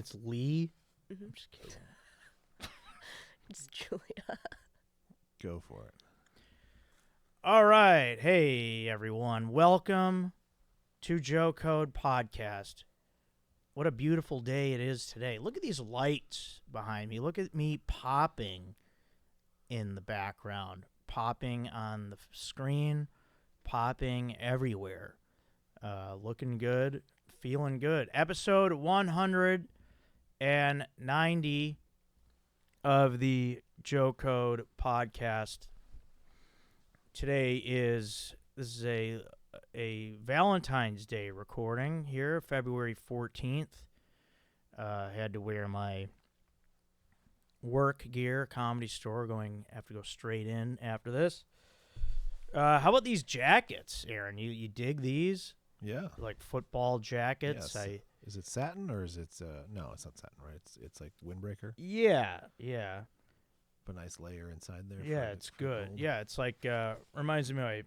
it's Lee. Mm-hmm. I'm just kidding. It's Julia. Go for it. All right. Hey, everyone. Welcome to Joe Code Podcast. What a beautiful day it is today. Look at these lights behind me. Look at me popping in the background, popping on the screen, popping everywhere. Looking good, feeling good. Episode 190 of the Joe Code Podcast. This is a Valentine's Day recording here, February 14th. I had to wear my work gear, Comedy Store. Have to go straight in after this. How about these jackets, Aaron? You dig these? Yeah. Like football jackets? Yes. Is it satin or is it? No, it's not satin, right? It's like windbreaker. Yeah. But nice layer inside there. Yeah, it's good. Gold. Yeah, it's like reminds me of my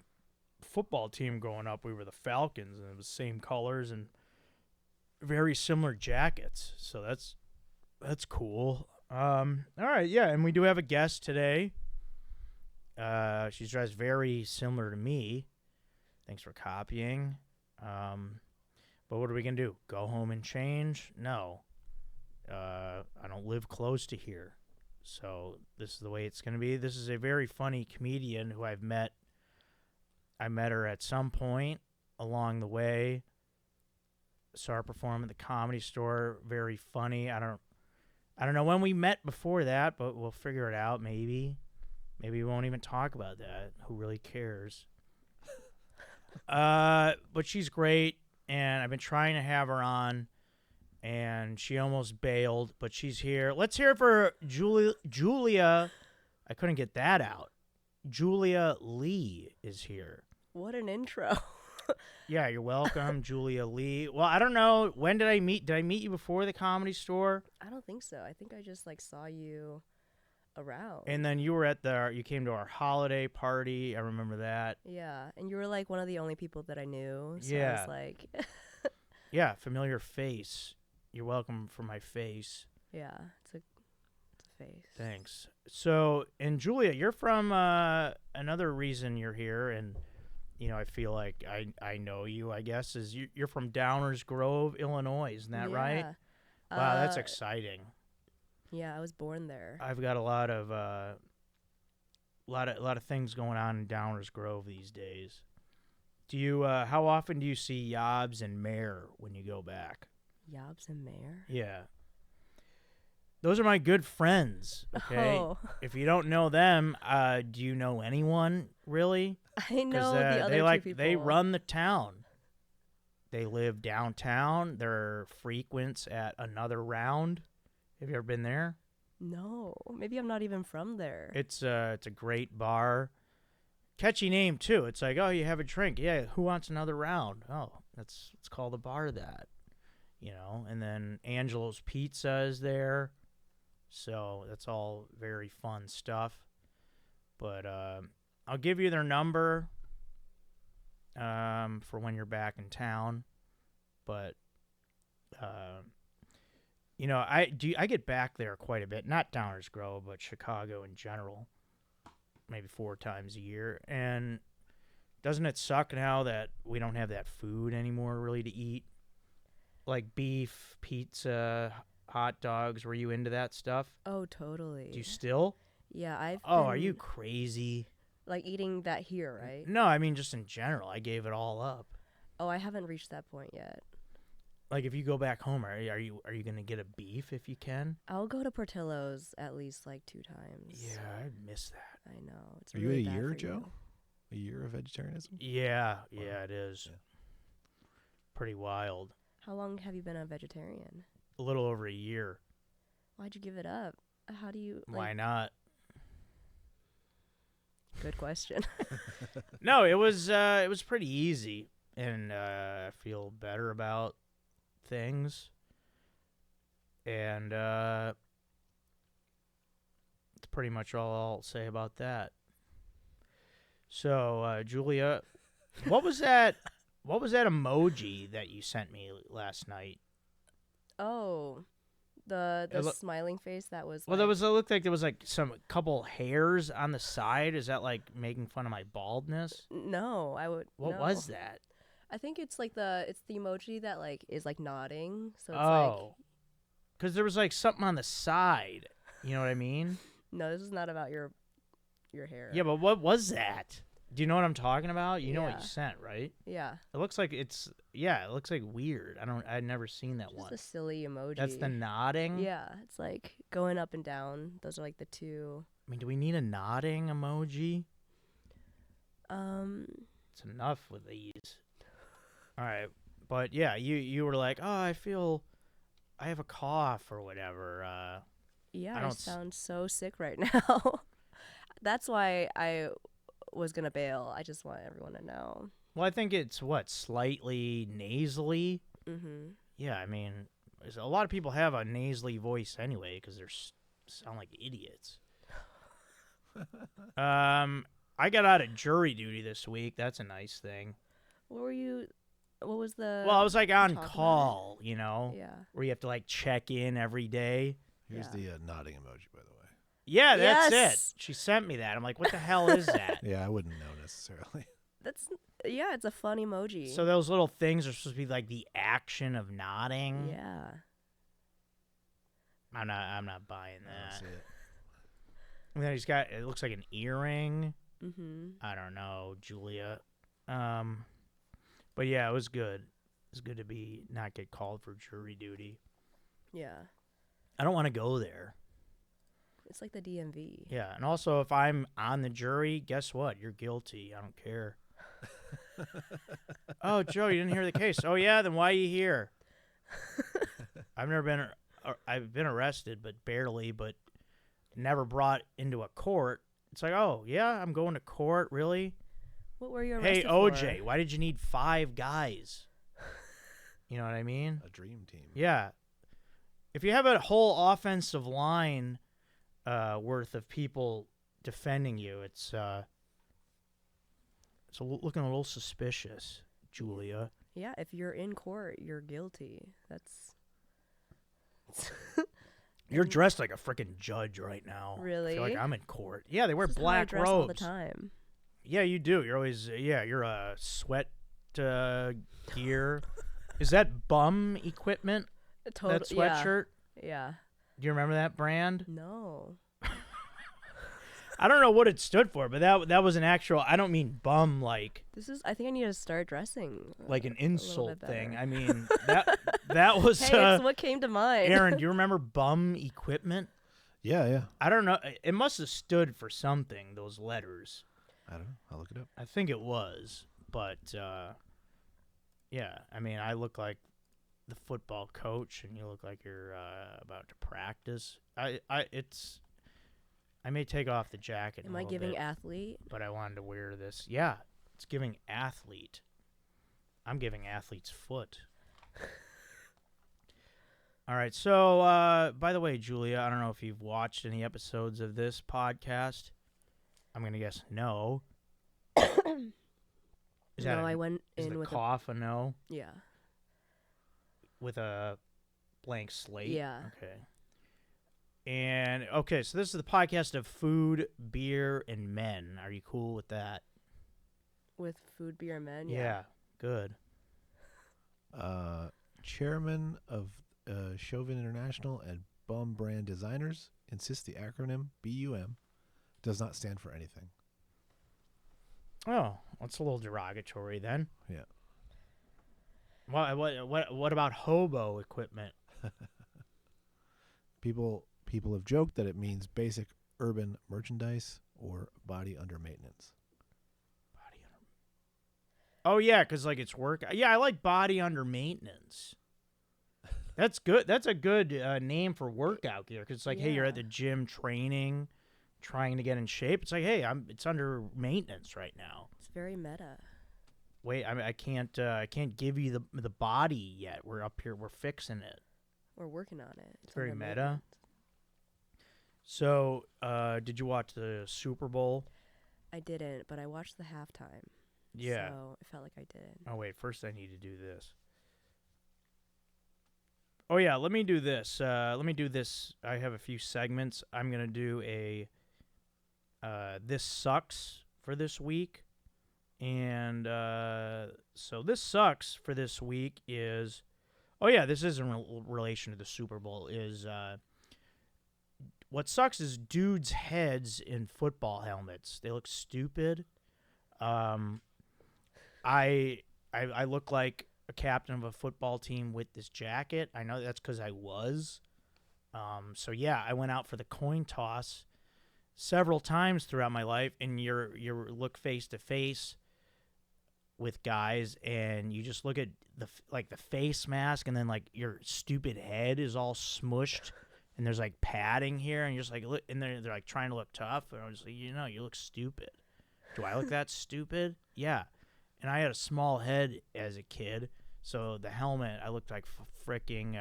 football team growing up. We were the Falcons, and it was same colors and very similar jackets. So that's cool. All right, yeah, and we do have a guest today. She's dressed very similar to me. Thanks for copying. But what are we gonna do? Go home and change? No. I don't live close to here. So this is the way it's going to be. This is a very funny comedian who I've met. I met her at some point along the way. Saw her perform at the Comedy Store. Very funny. I don't know when we met before that, but we'll figure it out maybe. Maybe we won't even talk about that. Who really cares? But she's great, and I've been trying to have her on. And she almost bailed, but she's here. Let's hear it for Julia. I couldn't get that out. Julia Lee is here. What an intro. Yeah, you're welcome, Julia Lee. Well, I don't know. When did I meet? Did I meet you before the Comedy Store? I don't think so. I think I just saw you around. And then you came to our holiday party. I remember that. Yeah, and you were one of the only people that I knew. So Yeah. I was like, Yeah, familiar face. You're welcome for my face. yeah, it's a face. Thanks. So, and Julia, you're from another reason you're here, and I feel like I know you. I guess is you're from Downers Grove, Illinois. Isn't that right? Wow, that's exciting. Yeah, I was born there. I've got a lot of things going on in Downers Grove these days. Do you? How often do you see Yobs and Mayor when you go back? Yobs and Mayor? Yeah. Those are my good friends, okay? Oh. If you don't know them, do you know anyone, really? I know the other two people. They run the town. They live downtown. They're frequents at Another Round. Have you ever been there? No. Maybe I'm not even from there. It's a great bar. Catchy name, too. It's like, oh, you have a drink. Yeah, who wants another round? Oh, let's call the bar that. And then Angelo's Pizza is there. So that's all very fun stuff. But I'll give you their number for when you're back in town. But, I get back there quite a bit. Not Downers Grove, but Chicago in general. Maybe 4 times a year. And doesn't it suck now that we don't have that food anymore really to eat? Like beef, pizza, hot dogs. Were you into that stuff? Oh, totally. Do you still? Yeah, are you crazy? Eating that here, right? No, I mean just in general. I gave it all up. Oh, I haven't reached that point yet. Like if you go back home, are you gonna get a beef if you can? I'll go to Portillo's at least 2 times. Yeah, I miss that. I know. It's Are really you at a bad year, for Joe? you. A year of vegetarianism? Yeah, it is. Yeah. Pretty wild. How long have you been a vegetarian? A little over a year. Why'd you give it up? How do you? Why not? Good question. No, it was pretty easy, and I feel better about things, and that's pretty much all I'll say about that. So, Julia, what was that? What was that emoji that you sent me last night? Oh, The It loo- smiling face that was. Well, like, it looked like there was like some couple hairs on the side. Is that like making fun of my baldness? No, I would. What no. was that? I think it's like it's the emoji that like is like nodding. So it's Oh, because there was like something on the side. You know what I mean? no, this is not about your hair. Yeah, but what was that? Do you know what I'm talking about? You know what Yeah. you sent, right? Yeah. It looks like it looks like weird. I'd never seen that Just one. a silly emoji. That's the nodding? Yeah, it's like going up and down. Those are like the two. I mean, do we need a nodding emoji? It's enough with these. All right. But yeah, you were like, "Oh, I have a cough or whatever." Yeah, I I don't s- sound so sick right now. That's why I was gonna bail. I just want everyone to know. Well, I think it's slightly nasally. Mm-hmm. Yeah, I mean, a lot of people have a nasally voice anyway because they're sound like idiots. I got out of jury duty this week. That's a nice thing. What were you? What was the? Well, I was like on talk about it? call, you know, Yeah. where you have to like check in every day. Here's Yeah. the nodding emoji, by the way. Yeah, that's Yes! it. She sent me that. I'm like, what the hell is that? Yeah, I wouldn't know necessarily. That's yeah. It's a fun emoji. So those little things are supposed to be like the action of nodding. yeah. I'm not buying I don't that. see it. And then it looks like an earring. Mm-hmm. I don't know, Julia. But yeah, it was good. It's good to not get called for jury duty. Yeah. I don't want to go there. It's like the DMV. Yeah, and also if I'm on the jury, guess what? You're guilty. I don't care. Oh, Joe, you didn't hear the case. Oh yeah, then why are you here? I've been arrested, but barely, but never brought into a court. It's like, oh yeah, I'm going to court, really? What were you Hey, arrested OJ, for? why did you need 5 guys? You know what I mean? A dream team. Yeah. If you have a whole offensive line worth of people defending you, it's looking a little suspicious, Julia. Yeah, if you're in court, you're guilty. That's You're dressed like a freaking judge right now. I Really? feel like I'm in court. Yeah, they wear this is how I black dress robes. all the time. Yeah, you do. You're always you're a sweat gear. Is that bum equipment? That sweatshirt? Yeah. Do you remember that brand? No. I don't know what it stood for, but that was an actual. I don't mean bum like I think I need to start dressing. like an a little insult bit thing. better. I mean that was Hey, it's what came to mind. Aaron. Do you remember bum equipment? Yeah, yeah. I don't know. It must have stood for something. Those letters. I don't know. I'll look it up. I think it was, but yeah. I mean, I look like the football coach, and you look like you're about to practice. I may take off the jacket. Am a I little giving bit, athlete? but I wanted to wear this. Yeah, it's giving athlete. I'm giving athlete's foot. All right. So, by the way, Julia, I don't know if you've watched any episodes of this podcast. I'm gonna guess no. Is that No, I a, went is in the with cough a no yeah. with a blank slate? Yeah. Okay. And okay, so this is the podcast of food, beer, and men. Are you cool with that? With food, beer, and men. Yeah. Good. Chairman of Chauvin International and Bum Brand Designers insists the acronym BUM does not stand for anything. Oh, that's a little derogatory then. Yeah. What about hobo equipment? People have joked that it means basic urban merchandise or body under maintenance. Body under. Oh yeah, because like it's work. Yeah, I like body under maintenance. That's good. That's a good name for workout gear. Because it's like, hey, you're at the Yeah. gym training, trying to get in shape. It's like, hey, it's under maintenance right now. It's very meta. Wait, I mean, I can't give you the body yet. We're up here. We're fixing it. We're working on it. It's very under meta. maintenance. So, did you watch the Super Bowl? I didn't, but I watched the halftime. Yeah. So it felt like I did. Oh wait, first I need to do this. Oh yeah, let me do this. I have a few segments. I'm gonna do a this sucks for this week, and so this sucks for this week is. Oh yeah, this is in relation to the Super Bowl. Is what sucks is dudes' heads in football helmets. They look stupid. Um, I look like a captain of a football team with this jacket. I know that's because I was. So yeah, I went out for the coin toss several times throughout my life, and you look face to face with guys, and you just look at the face mask, and then like your stupid head is all smushed, and there's like padding here, and you're just like look, and they're like trying to look tough, and I'm just like, you look stupid. Do I look that stupid? Yeah. And I had a small head as a kid, so the helmet, I looked like freaking.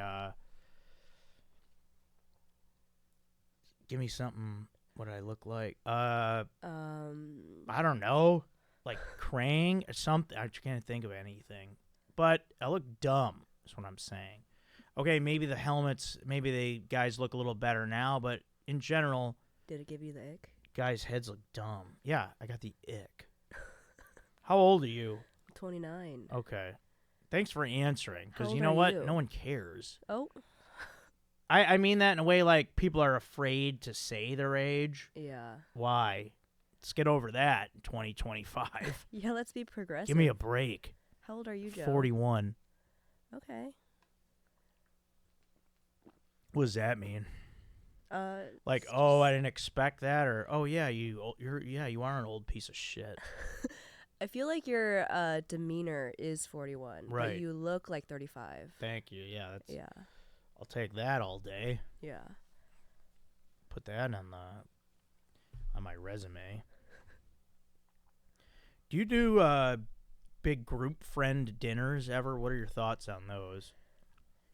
Give me something. What did I look like? I don't know, like Krang or something. I can't think of anything, but I look dumb. Is what I'm saying. Okay, maybe the helmets, maybe the guys look a little better now, but in general, Did it give you the ick? guys' heads look dumb. Yeah, I got the ick. How old are you? 29. Okay. Thanks for answering, How because old you know are what? you? No one cares. Oh. I mean that in a way like people are afraid to say their age. Yeah. Why? Let's get over that in 2025. Yeah, let's be progressive. Give me a break. How old are you, Joe? 41. Okay. What does that mean? Like, it's oh, just- I didn't expect that, or oh yeah, you are an old piece of shit. I feel like your demeanor is 41, Right. but you look like 35. Thank you. Yeah, that's. Yeah. I'll take that all day. Yeah. Put that on my resume. Do you do big group friend dinners ever? What are your thoughts on those?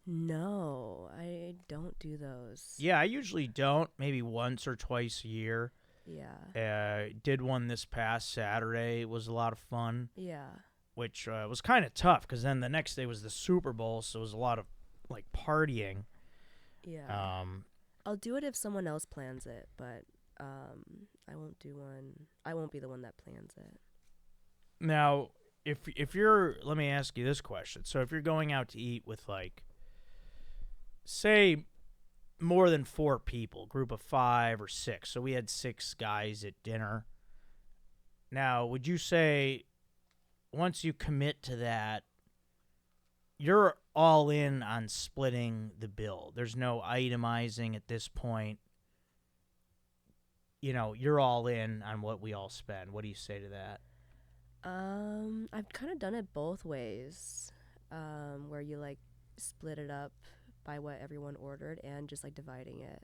No, I don't do those. Yeah, I usually don't. Maybe once or twice a year. Yeah. Did one this past Saturday. It was a lot of fun, Yeah. which was kind of tough because then the next day was the Super Bowl, so it was a lot of like partying. Yeah. I'll do it if someone else plans it, but I won't do one. I won't be the one that plans it. Now, if you're, let me ask you this question. So if you're going out to eat with like, say, more than 4 people, group of 5 or 6. So we had 6 guys at dinner. Now, would you say once you commit to that, you're all in on splitting the bill? There's no itemizing at this point. You're all in on what we all spend. What do you say to that? I've kind of done it both ways, where you like split it up by what everyone ordered and just like dividing it.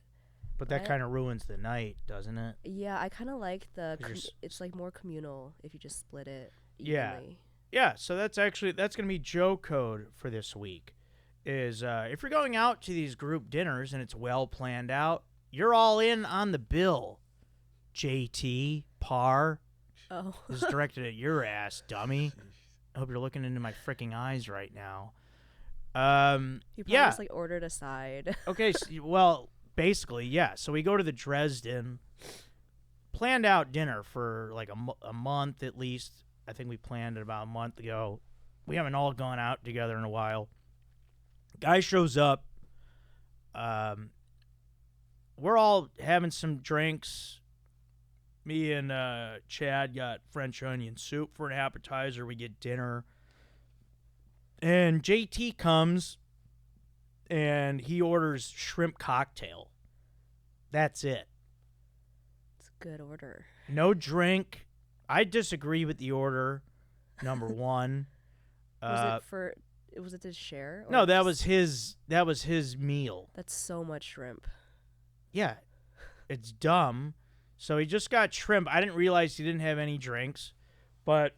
But that I- kind of ruins the night, doesn't it? Yeah, I kind of like 'Cause you're it's like more communal if you just split it Yeah. evenly. Yeah, so that's going to be Joe code for this week. Is if you're going out to these group dinners and it's well planned out, you're all in on the bill. JT, Par, Oh. this is directed at your ass, dummy. I hope you're looking into my freaking eyes right now. You probably Yeah. just like ordered a side. Okay, well, basically, yeah. So we go to the Dresden, planned out dinner for like a month at least. I think we planned it about a month ago. We haven't all gone out together in a while. Guy shows up. We're all having some drinks. Me and Chad got French onion soup for an appetizer. We get dinner. And JT comes and he orders shrimp cocktail. That's it. It's a good order. No drink. I disagree with the order. Number one. Was it to share? No, or that just- was his meal. That's so much shrimp. Yeah, it's dumb. So he just got shrimp. I didn't realize he didn't have any drinks, but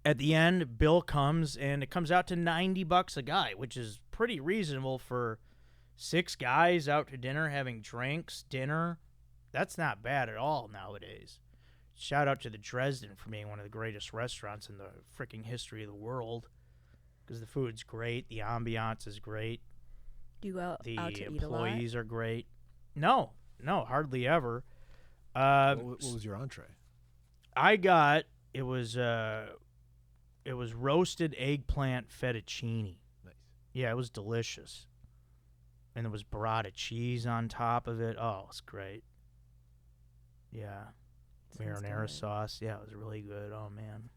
at the end, bill comes and it comes out to $90 a guy, which is pretty reasonable for 6 guys out to dinner having drinks, dinner. That's not bad at all nowadays. Shout out to the Dresden for being one of the greatest restaurants in the freaking history of the world, because the food's great, the ambiance is great. Do you go The out to eat a lot? employees are great. No, hardly ever. What was your entree? I got it was roasted eggplant fettuccine. Nice. Yeah, it was delicious. And there was burrata cheese on top of it. Oh, it's great. Yeah. Sounds Marinara good. sauce. Yeah, it was really good. Oh, man.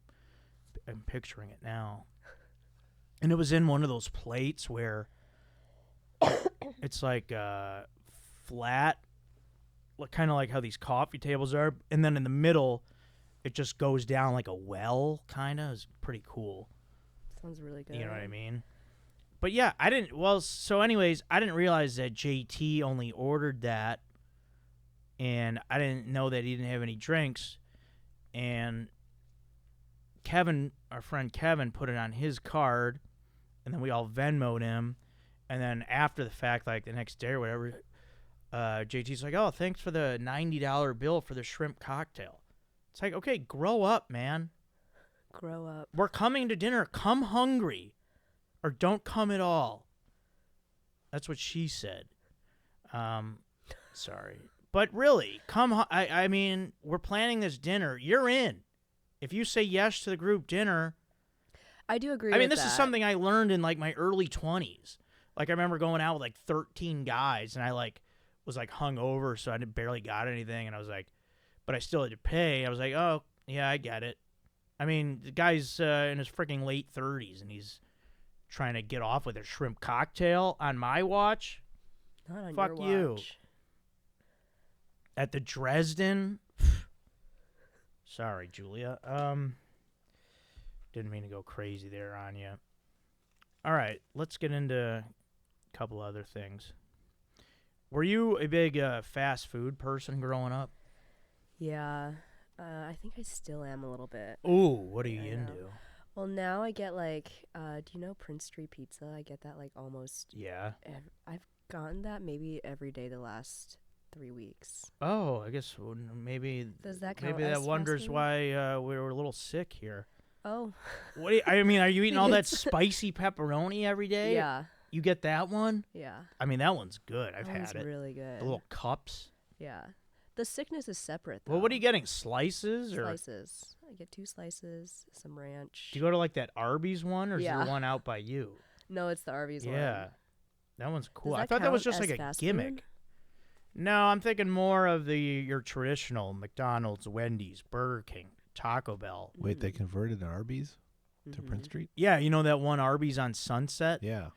I'm picturing it now. And it was in one of those plates where it's like flat, kind of like how these coffee tables are. And then in the middle, it just goes down like a well, kind of. It's pretty cool. Sounds really good. You know what I mean? But yeah, I didn't. Well, so anyways, I didn't realize that JT only ordered that, and I didn't know that he didn't have any drinks. And Kevin, our friend Kevin, put it on his card, and then we all Venmoed him. And then after the fact, like the next day or whatever, JT's like, "Oh, thanks for the $90 bill for the shrimp cocktail." It's like, okay, grow up, man. Grow up. We're coming to dinner. Come hungry. Or don't come at all. That's what she said. Sorry. But really, I mean, we're planning this dinner. You're in. If you say yes to the group dinner. I do agree I mean, with this is that. something I learned in like my early 20s. Like I remember going out with like 13 guys and I like was like hungover, so I barely got anything. And I was like, but I still had to pay. I was like, oh, yeah, I get it. I mean, the guy's in his freaking late 30s and he's trying to get off with a shrimp cocktail on my watch. Not on Fuck your you. watch. At the Dresden. Sorry, Julia. Didn't mean to go crazy there on you. All right, let's get into a couple other things. Were you a big fast food person growing up? Yeah. I think I still am a little bit. Ooh, what are you I know. into? Well, now I get like, do you know Prince Street Pizza? I get that like almost. Yeah. I've gotten that maybe every day the last 3 weeks. Oh, I guess maybe Does that count? maybe that as wonders fast food? why we were a little sick here. Oh. What? I mean, are you eating all that It's- spicy pepperoni every day? Yeah. You get that one? Yeah. I mean, that one's good. I've That one's had it. really good. The little cups. Yeah. The sickness is separate though. Well, what are you getting? Slices or Slices. I get 2 slices, some ranch. do you go to like that Arby's one, or is Yeah. there one out by you? No, it's the Arby's one. Yeah, that one's cool. Does I that thought that was count just like as a fast gimmick. food? No, I'm thinking more of your traditional McDonald's, Wendy's, Burger King, Taco Bell. Wait, they converted an Arby's to Mhm. Prince Street? Yeah, you know that one Arby's on Sunset? Yeah.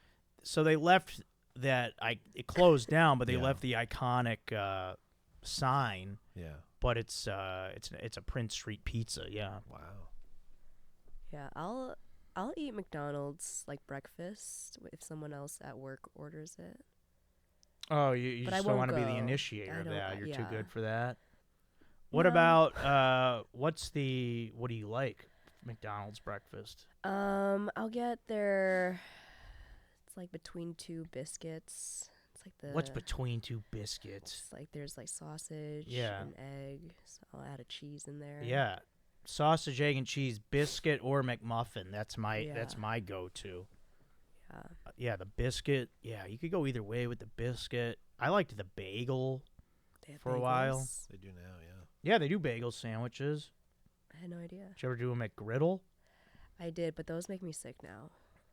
So they left that. It closed down, but they Yeah. left the iconic sign. Yeah. But it's a Prince Street pizza. Yeah. Wow. Yeah, I'll eat McDonald's like breakfast if someone else at work orders it. Oh, you But I just don't won't want to be the go. initiator I of don't- that. You're too yeah. good for that. What No. about what do you like? McDonald's breakfast. I'll get their. It's like between 2 biscuits. It's like the. What's between 2 biscuits? It's like there's like sausage Yeah. and egg. So I'll add a cheese in there. Yeah. Sausage, egg, and cheese, biscuit or McMuffin. That's Yeah. my go-to. Yeah. Yeah, the biscuit. Yeah, you could go either way with the biscuit. I liked the bagel. They have For a while. bagels? They do now, yeah. Yeah, they do bagel sandwiches. I had no idea. Did you ever do them at Griddle? I did, but those make me sick now.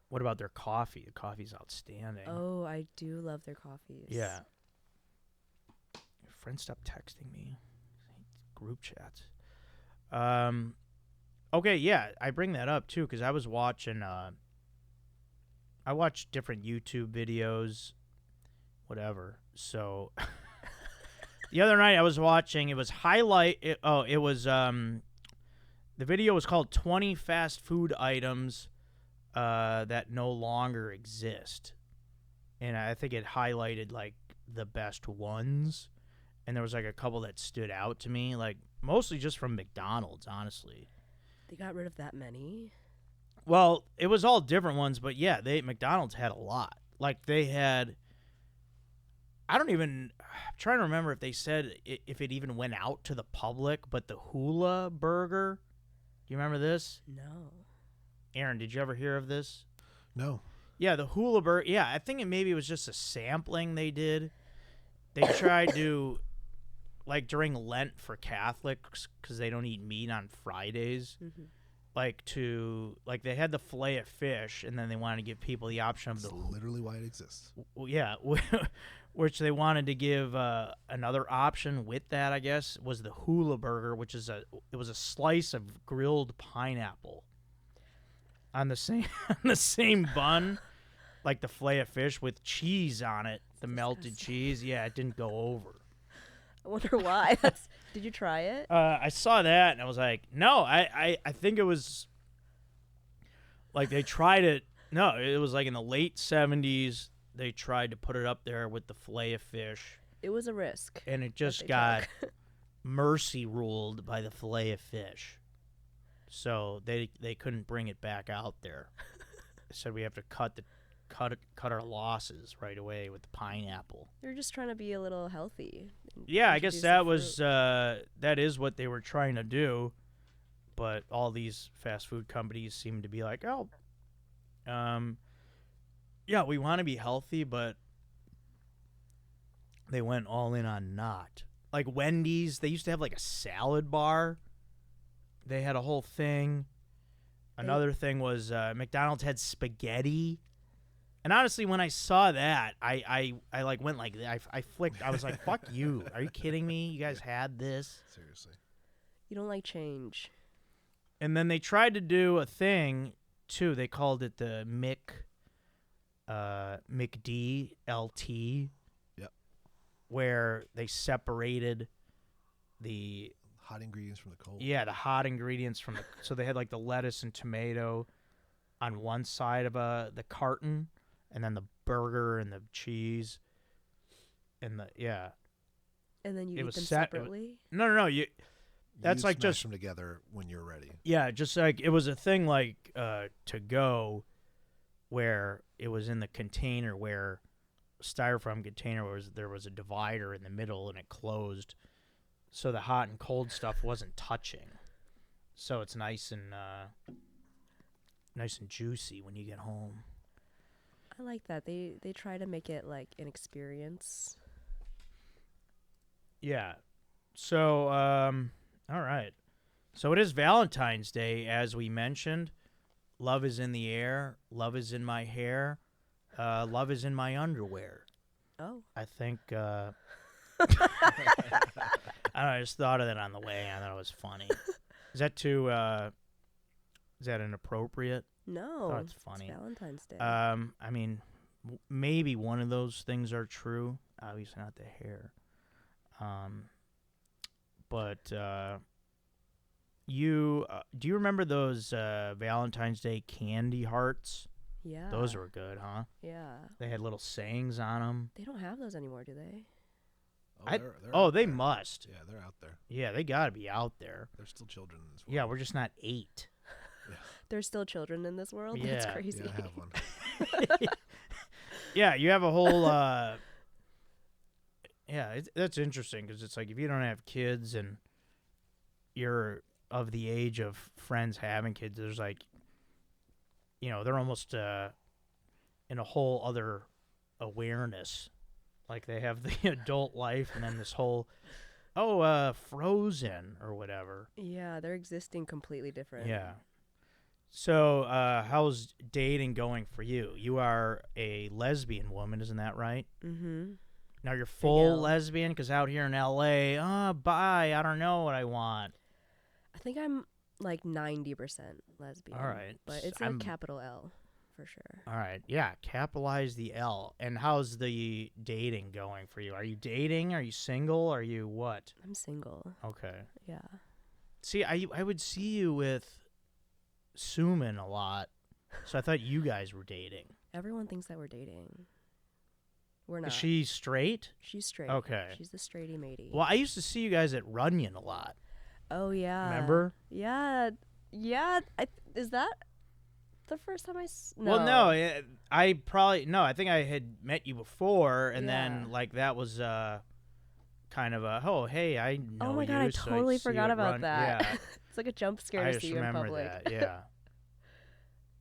What about their coffee? The coffee's outstanding. Oh, I do love their coffees. Yeah. Your friend stopped texting me. Group chats. Okay, yeah, I bring that up too because I was watching. I watched different YouTube videos, whatever. So the other night I was watching. It was the video was called 20 fast food items that no longer exist. And I think it highlighted like the best ones. And there was like a couple that stood out to me, like mostly just from McDonald's, honestly. They got rid of that many. Well, it was all different ones, but yeah, McDonald's had a lot. Like they had I'm trying to remember if they said if it even went out to the public, but the Hula burger. Do you remember this? No. Aaron, did you ever hear of this? No. Yeah, the hula burger. Yeah, I think maybe it was just a sampling they did. They tried to, like during Lent for Catholics, because they don't eat meat on Fridays. Like they had the fillet of fish, and then they wanted to give people the option of That's the literally why it exists. yeah, which they wanted to give another option with that. I guess was the hula burger, which is it was a slice of grilled pineapple on the same on the same bun, like the fillet of fish with cheese on it, the melted cheese. Yeah, it didn't go over. I wonder why. Did you try it? I saw that and I was like, no, I think it was like they tried it. No, it was like in the late 70s. They tried to put it up there with the fillet of fish. It was a risk. And it just got mercy ruled by the fillet of fish. So they couldn't bring it back out there. They said we have to cut our losses right away with the pineapple. They're just trying to be a little healthy. Yeah, I guess that was that is what they were trying to do, but all these fast food companies seem to be like, oh, yeah, we want to be healthy, but they went all in on not. Like Wendy's, they used to have like a salad bar. They had a whole thing. Another thing was McDonald's had spaghetti. And honestly, when I saw that, I like went like I flicked. I was like, "Fuck you! Are you kidding me? You guys had this?" Seriously. You don't like change. And then they tried to do a thing too. They called it the McD LT. Yep. Where they separated the hot ingredients from the cold. Yeah, the hot ingredients from the. So they had like the lettuce and tomato on one side of the carton. And then the burger and the cheese, and the And then you eat them set, separately. No. That's you like smash just them together when you're ready. Yeah, just like it was a thing like to go, where it was in the container where styrofoam container there was a divider in the middle and it closed, so the hot and cold stuff wasn't touching, so it's nice and juicy when you get home. I like that. They try to make it like an experience. Yeah. So, all right. So it is Valentine's Day, as we mentioned. Love is in the air. Love is in my hair. Love is in my underwear. Oh. I think, I don't know, I just thought of that on the way. I thought it was funny. Is that too, is that inappropriate? No. I thought it's funny. It's Valentine's Day. I mean, maybe one of those things are true. Obviously not the hair. But do you remember those Valentine's Day candy hearts? Yeah. Those were good, huh? Yeah. They had little sayings on them. They don't have those anymore, do they? They must. Yeah, they're out there. Yeah, they got to be out there. They're still children in this world. Yeah, we're just not 8. Yeah. There's still children in this world? Yeah. That's crazy. Yeah, I have one. Yeah, you have a whole yeah, that's interesting because it's like if you don't have kids and you're of the age of friends having kids, there's like, they're almost in a whole other awareness. Like they have the adult life and then this whole, Frozen or whatever. Yeah, they're existing completely different. Yeah. So, how's dating going for you? You are a lesbian woman, isn't that right? Mm-hmm. Now you're full lesbian, because out here in L.A., bye, I don't know what I want. I think I'm like 90% lesbian. All right. But it's a capital L, for sure. All right. Yeah, capitalize the L. And how's the dating going for you? Are you dating? Are you single? Are you what? I'm single. Okay. Yeah. See, I would see you with Suman a lot, so I thought you guys were dating. Everyone thinks that we're dating. We're not. Is she straight? She's straight. Okay. She's the straighty matey. Well, I used to see you guys at Runyon a lot. Oh, yeah. Remember? Yeah. Yeah. Is that the first time no. Well, no. I think I had met you before, and then, like, that was kind of hey, I know you. Oh, my God, I totally forgot about that. Yeah. It's like a jump scare to see you in public. I just remember that, yeah.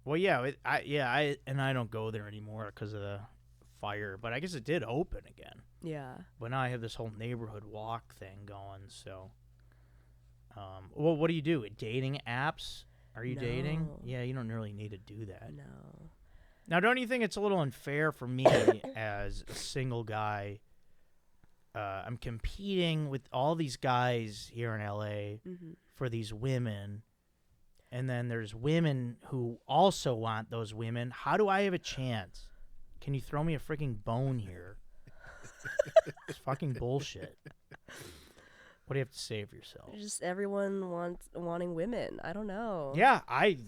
Well, yeah, I don't go there anymore because of the fire. But I guess it did open again. Yeah. But now I have this whole neighborhood walk thing going. So, well, what do you do? Dating apps? Are you dating? No. Yeah, you don't really need to do that. No. Now, don't you think it's a little unfair for me as a single guy? I'm competing with all these guys here in LA for these women. And then there's women who also want those women. How do I have a chance? Can you throw me a freaking bone here? It's fucking bullshit. What do you have to say for yourself? Just everyone wanting women. I don't know. Yeah, I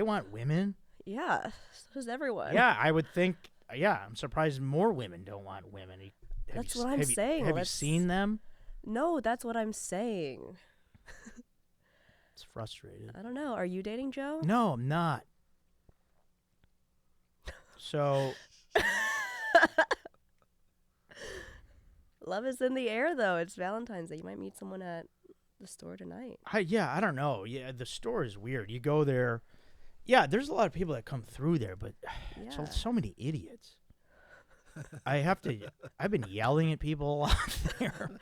want women. Yeah. So does everyone. Yeah, I would think. Yeah, I'm surprised more women don't want women. That's what I'm saying. Have you seen them? No, that's what I'm saying. It's frustrating. I don't know. Are you dating Joe? No, I'm not. So. Love is in the air, though. It's Valentine's Day. You might meet someone at the store tonight. I don't know. Yeah, the store is weird. You go there. Yeah, there's a lot of people that come through there, but so many idiots. I've been yelling at people a lot there.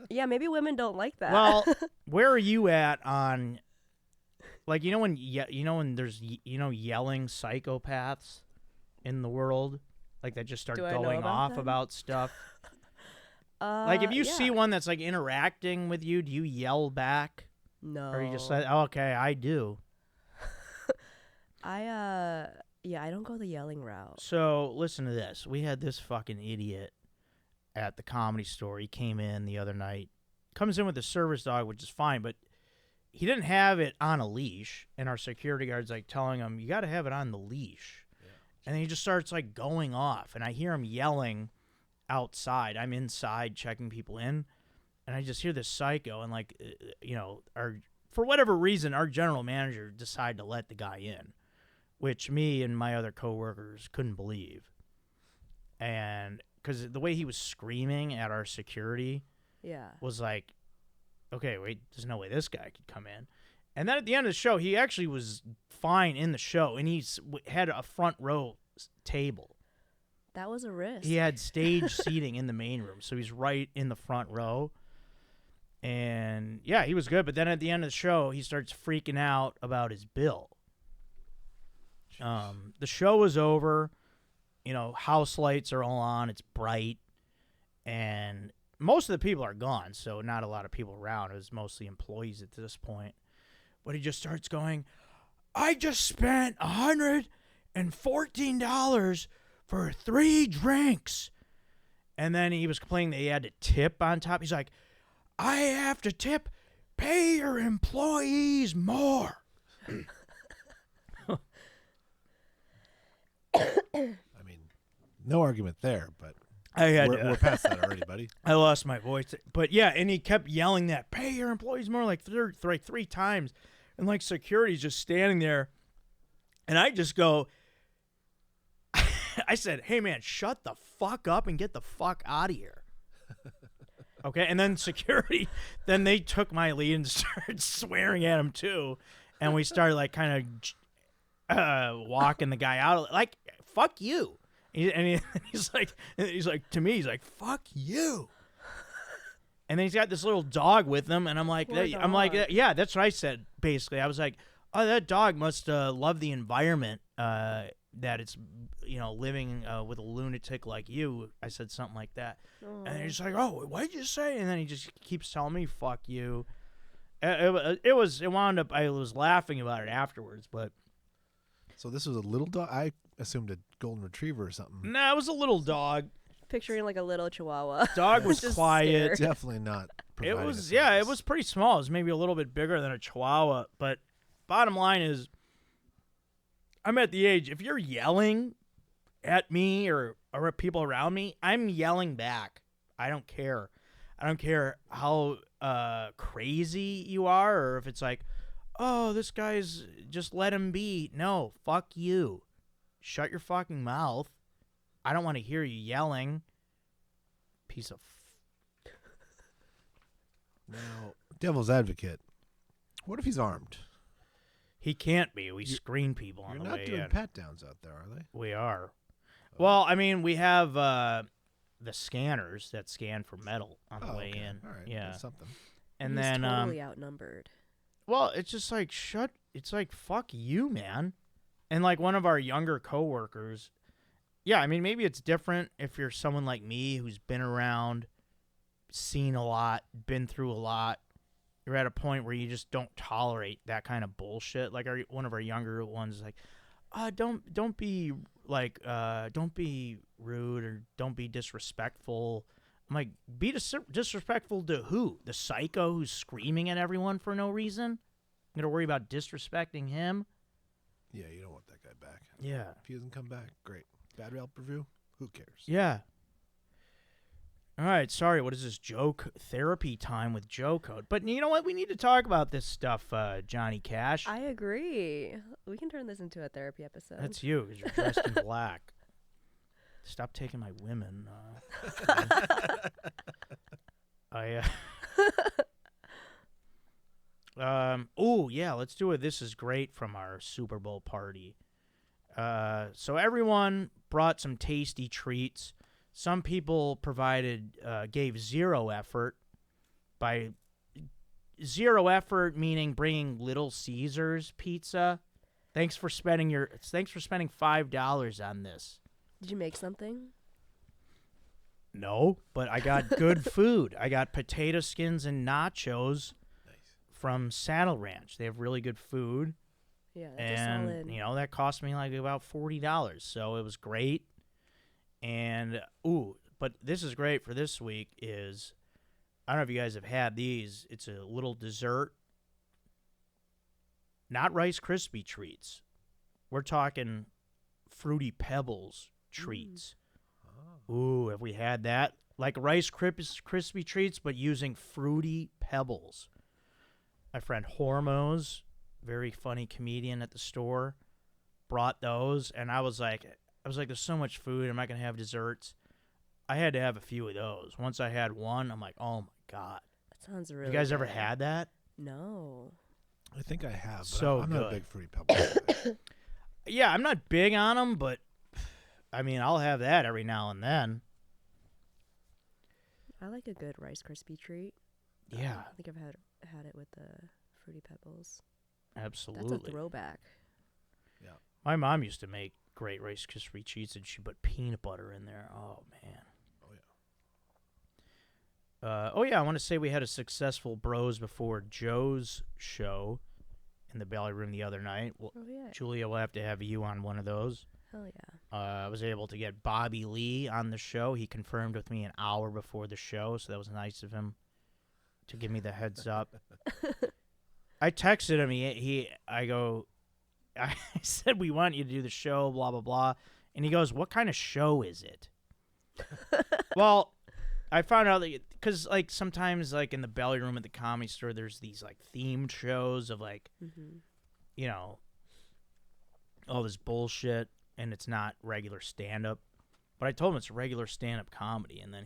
Yeah, maybe women don't like that. Well, where are you at on, like, when there's yelling psychopaths in the world, like that just start going off about stuff. Like if you see one that's like interacting with you, do you yell back? No. Or you just say, oh, okay, I do. I don't go the yelling route. So listen to this. We had this fucking idiot at the Comedy Store. He came in the other night. Comes in with a service dog, which is fine, but he didn't have it on a leash. And our security guard's like telling him, you got to have it on the leash. Yeah. And then he just starts like going off. And I hear him yelling outside. I'm inside checking people in. And I just hear this psycho. And like, for whatever reason, our general manager decided to let the guy in, which me and my other coworkers couldn't believe. And because the way he was screaming at our security was like, okay, wait, there's no way this guy could come in. And then at the end of the show, he actually was fine in the show, and he had a front row table. That was a risk. He had stage seating in the main room, so he's right in the front row. And, yeah, he was good. But then at the end of the show, he starts freaking out about his bill. The show is over. House lights are all on. It's bright. And most of the people are gone, so not a lot of people around. It was mostly employees at this point. But he just starts going, I just spent $114 for 3 drinks. And then he was complaining that he had to tip on top. He's like, I have to tip. Pay your employees more. I mean, no argument there, but we're past that already, buddy. I lost my voice. But yeah, and he kept yelling that, pay your employees more, like three times. And like security's just standing there. And I just go, I said, hey man, shut the fuck up and get the fuck out of here. Okay, and then security, then they took my lead and started swearing at him too. And we started like kind of walking the guy out, like, fuck you. He's like to me, he's like, fuck you. And then he's got this little dog with him, and I'm like, yeah, that's what I said. Basically, I was like, oh, that dog must love the environment that it's living with a lunatic like you. I said something like that, and he's like, oh, what did you say? And then he just keeps telling me, fuck you. It wound up. I was laughing about it afterwards, but. So this was a little dog. I assumed a golden retriever or something. Nah, it was a little dog. Picturing like a little chihuahua. Dog was quiet. Definitely not. It was it was pretty small. It was maybe a little bit bigger than a chihuahua. But bottom line is, I'm at the age, if you're yelling at me or at people around me, I'm yelling back. I don't care. I don't care how crazy you are, or if it's like, oh, this guy's, just let him be. No, fuck you. Shut your fucking mouth. I don't want to hear you yelling. Piece of. Now, devil's advocate. What if he's armed? He can't be. We screen people on You're the not way doing in. pat downs out there, are they? We are. Well, I mean, we have the scanners that scan for metal on the way okay. in. All right. Yeah. That's something. And He's then totally outnumbered. well, it's just like it's like fuck you, man. And like one of our younger coworkers, yeah, I mean maybe it's different if you're someone like me who's been around, seen a lot, been through a lot. You're at a point where you just don't tolerate that kind of bullshit. Like one of our younger ones is like, don't be like don't be rude or don't be disrespectful. I'm like, be disrespectful to who? The psycho who's screaming at everyone for no reason? I'm gonna worry about disrespecting him? Yeah, you don't want that guy back. Yeah. If he doesn't come back, great. Bad Yelp review? Who cares? Yeah. All right, sorry, what is this joke therapy time with Joe Code? But you know what? We need to talk about this stuff, Johnny Cash. I agree. We can turn this into a therapy episode. That's you, because you're dressed in black. Stop taking my women. Oh, yeah, let's do it. This is great from our Super Bowl party. So everyone brought some tasty treats. Some people gave zero effort. By zero effort, meaning bringing Little Caesars pizza. Thanks for spending $5 on this. Did you make something? No, but I got good food. I got potato skins and nachos from Saddle Ranch. They have really good food. Yeah, that's a solid. And, that cost me like about $40. So it was great. And, but this is great for this week is, I don't know if you guys have had these. It's a little dessert. Not Rice Krispie treats. We're talking Fruity Pebbles treats. Ooh, have we had that? Like Rice Krispie treats, but using Fruity Pebbles. My friend Hormoz, very funny comedian at the store, brought those, and I was like, there's so much food. I'm not gonna have desserts. I had to have a few of those. Once I had one, I'm like, oh my god. That sounds really. You guys ever good. had that? No. I think I have. But So I'm not a good. big Fruity Pebbles guy. Yeah, I'm not big on them, but I mean, I'll have that every now and then. I like a good Rice Krispie treat. Yeah, I think I've had it with the Fruity Pebbles. absolutely. That's a throwback. My mom used to make great Rice Krispie treats, and she put peanut butter in there. Oh man. Oh yeah. I want to say we had a successful Bros Before Joe's show in the Belly Room the other night. Well, Oh yeah. Julia, we'll have to have you on one of those. Hell yeah. I was able to get Bobby Lee on the show. He confirmed with me an hour before the show, so that was nice of him to give me the heads up. I texted him. I said, we want you to do the show, blah, blah, blah. And he goes, what kind of show is it? Well, I found out that, because, like, sometimes, like, in the Belly Room at the Comedy Store, there's these, like, themed shows of, like, all this bullshit, and it's not regular stand-up. But I told him it's regular stand-up comedy, and then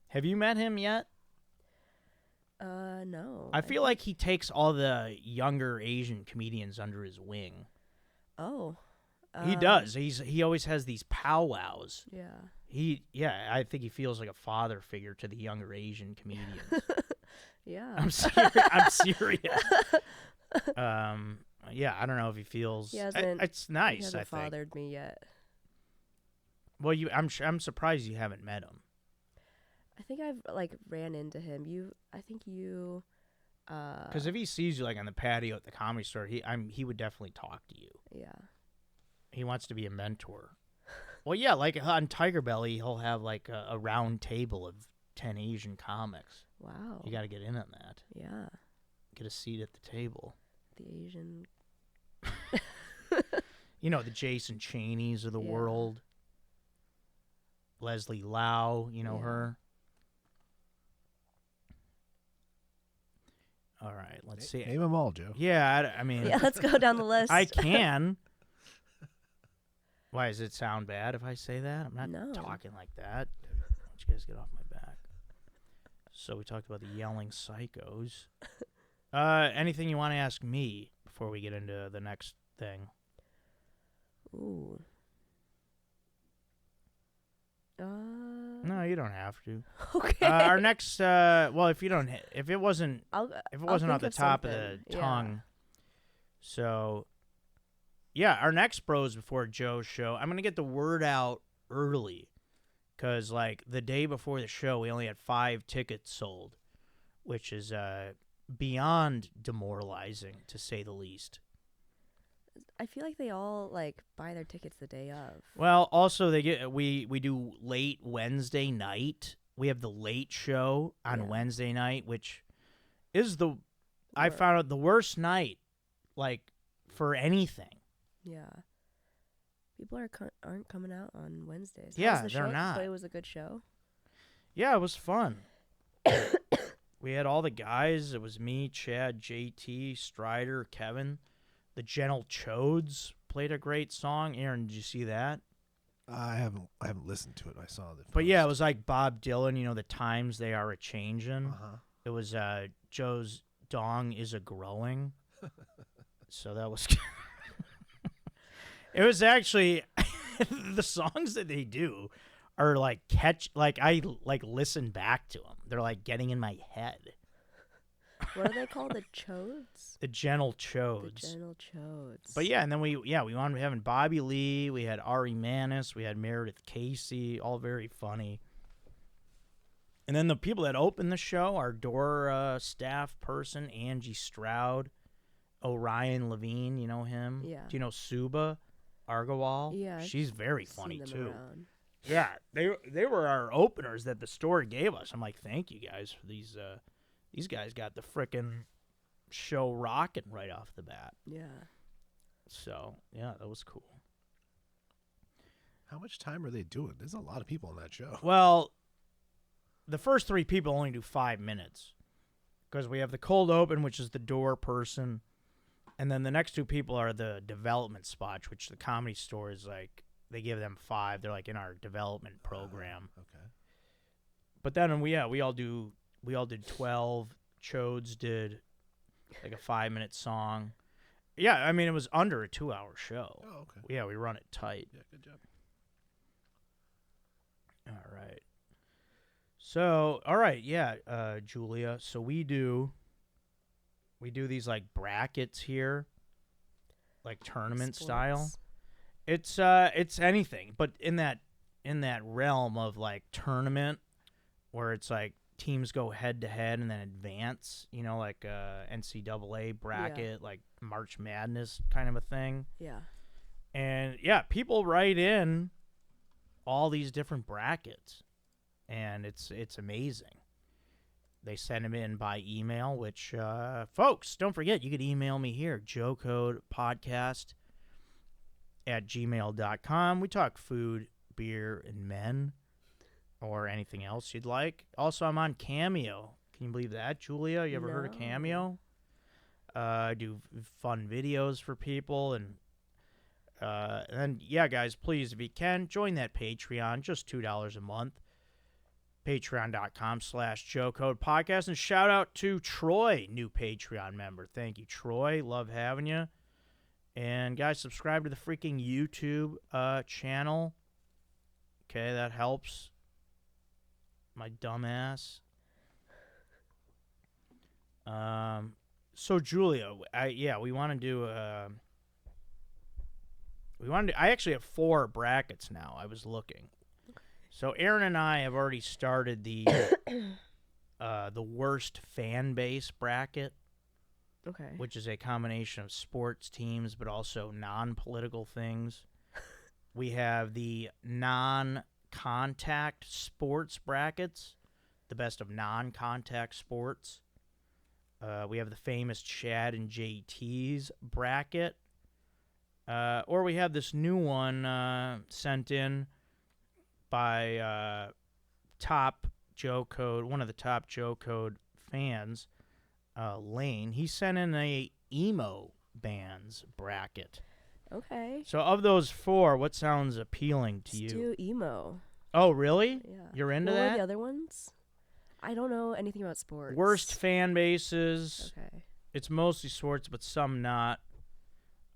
have you met him yet? No. I feel like he takes all the younger Asian comedians under his wing. Oh. He does. He always has these powwows. Yeah. I think he feels like a father figure to the younger Asian comedians. Yeah. I'm serious. Yeah, I don't know if he feels. He hasn't. It's nice. He hasn't I think. fathered me yet. Well, I'm surprised you haven't met him. I think I've ran into him. I think you. Because if he sees you like on the patio at the Comedy Store, he would definitely talk to you. Yeah. He wants to be a mentor. Well, yeah, like on Tiger Belly, he'll have like a round table of 10 Asian comics. Wow. You got to get in on that. Yeah. Get a seat at the table. The Asian. The Jason Cheneys of the world. Leslie Lau, her. All right, let's see. Name them all, Joe. Yeah, I mean. Yeah, let's go down the list. I can. Why, does it sound bad if I say that? I'm not No. talking like that. Why don't you guys get off my back? So we talked about the yelling psychos. Anything you want to ask me before before we get into the next thing? Ooh. No, you don't have to. Okay. Our next, well, if it wasn't I'll off think the of top of something. the tongue, so yeah, our next Bros Before Joe show, I'm gonna get the word out early, cause like the day before the show, we only had 5 tickets sold, which is beyond demoralizing to say the least. I feel like they all like buy their tickets the day of. Well, also we do late Wednesday night. We have the late show on Yeah. Wednesday night, which is I Or- found out the worst night, like for anything. Yeah. People aren't coming out on Wednesdays. How Yeah, was the they're show? not. But it was a good show. Yeah, it was fun. We had all the guys. It was me, Chad, JT, Strider, Kevin. The Gentle Chodes played a great song. Aaron, did you see that? I haven't listened to it. I saw the. But yeah, it was like Bob Dylan. You know, the times they are a changing. Uh-huh. It was Joe's dong is a growing. So that was. It was actually the songs that they do are like I like listen back to them. They're like getting in my head. What are they called? The Chodes? The Gentle The Chodes. Gentle Chodes. But yeah, and then we wound up having Bobby Lee, we had Ari Manis, we had Meredith Casey, all very funny. And then the people that opened the show, our door staff person, Angie Stroud, Orion Levine, you know him? Yeah. Do you know Suba Argawal? Yeah, I've She's very Seen funny them too. around. Yeah, they were our openers that the store gave us. I'm like, thank you guys for these. These guys got the frickin' show rocking right off the bat. Yeah. So yeah, that was cool. How much time are they doing? There's a lot of people on that show. Well, the first 3 people only do 5 minutes because we have the cold open, which is the door person, and then the next 2 people are the development spots, which the Comedy Store is like they give them 5. They're like in our development program. Okay. But then we all did 12. Chodes did like a 5-minute song. Yeah, I mean it was under a 2-hour show. Oh, okay. Yeah, we run it tight. Yeah, good job. All right. So, all right, yeah, Julia. So we do these like brackets here, like tournament style. Sports. It's anything, but in that realm of like tournament, where it's like teams go head to head and then advance. You know, like NCAA bracket, like March Madness kind of a thing. Yeah. And yeah, people write in all these different brackets, and it's amazing. They send them in by email, which, folks, don't forget, you could email me here, joecodepodcast@gmail.com. We talk food, beer, and men, or anything else you'd like. Also, I'm on Cameo. Can you believe that, Julia? You ever heard of No. Cameo? I do fun videos for people, and then, yeah, guys, please, if you can, join that Patreon, just $2 a month. Patreon.com/JoeCodePodcast. And shout out to Troy, new Patreon member. Thank you, Troy. Love having you. And, guys, subscribe to the freaking YouTube channel. Okay, that helps. My dumb ass. So, Julia, we want to do... I actually have 4 brackets now. I was looking. So Aaron and I have already started the worst fan base bracket, Okay. which is a combination of sports teams but also non-political things. We have the non-contact sports brackets, the best of non-contact sports. We have the famous Chad and JT's bracket. Or we have this new one sent in by one of the top Joe Code fans, Lane. He sent in a emo bands bracket. Okay. So of those 4, what sounds appealing to Let's you? do emo. Oh, really? Yeah. You're into what were that? the other ones? I don't know anything about sports. Worst fan bases. Okay. It's mostly sports, but some not.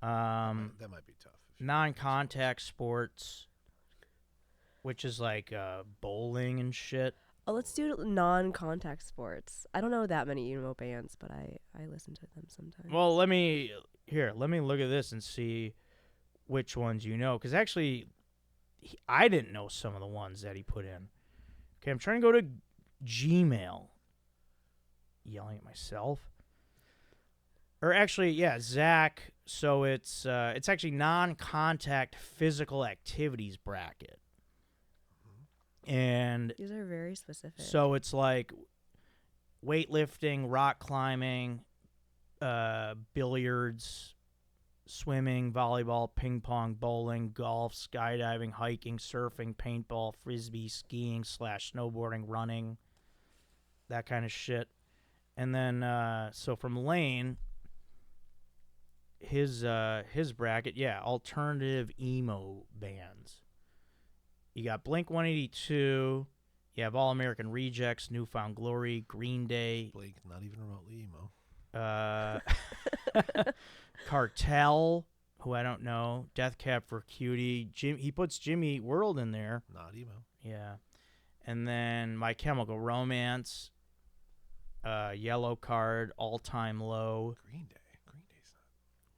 That might be tough. Non-contact sports, which is like bowling and shit. Oh, let's do non-contact sports. I don't know that many emo bands, but I listen to them sometimes. Well, let me look at this and see which ones you know, because actually, I didn't know some of the ones that he put in. Okay, I'm trying to go to Gmail. Yelling at myself. Or actually, yeah, Zach. So it's actually non-contact physical activities bracket, and These are very specific. so it's like weightlifting, rock climbing, billiards, swimming, volleyball, ping pong, bowling, golf, skydiving, hiking, surfing, paintball, frisbee, skiing / snowboarding, running, that kind of shit. And then so from Lane, his bracket, yeah, alternative emo bands. You got Blink 182. You have All American Rejects, Newfound Glory, Green Day. Blake, not even remotely emo. Cartel, who I don't know. Death Cab for Cutie. He puts Jimmy Eat World in there. Not emo. Yeah. And then My Chemical Romance. Yellow Card, All Time Low. Green Day. Green Day's not.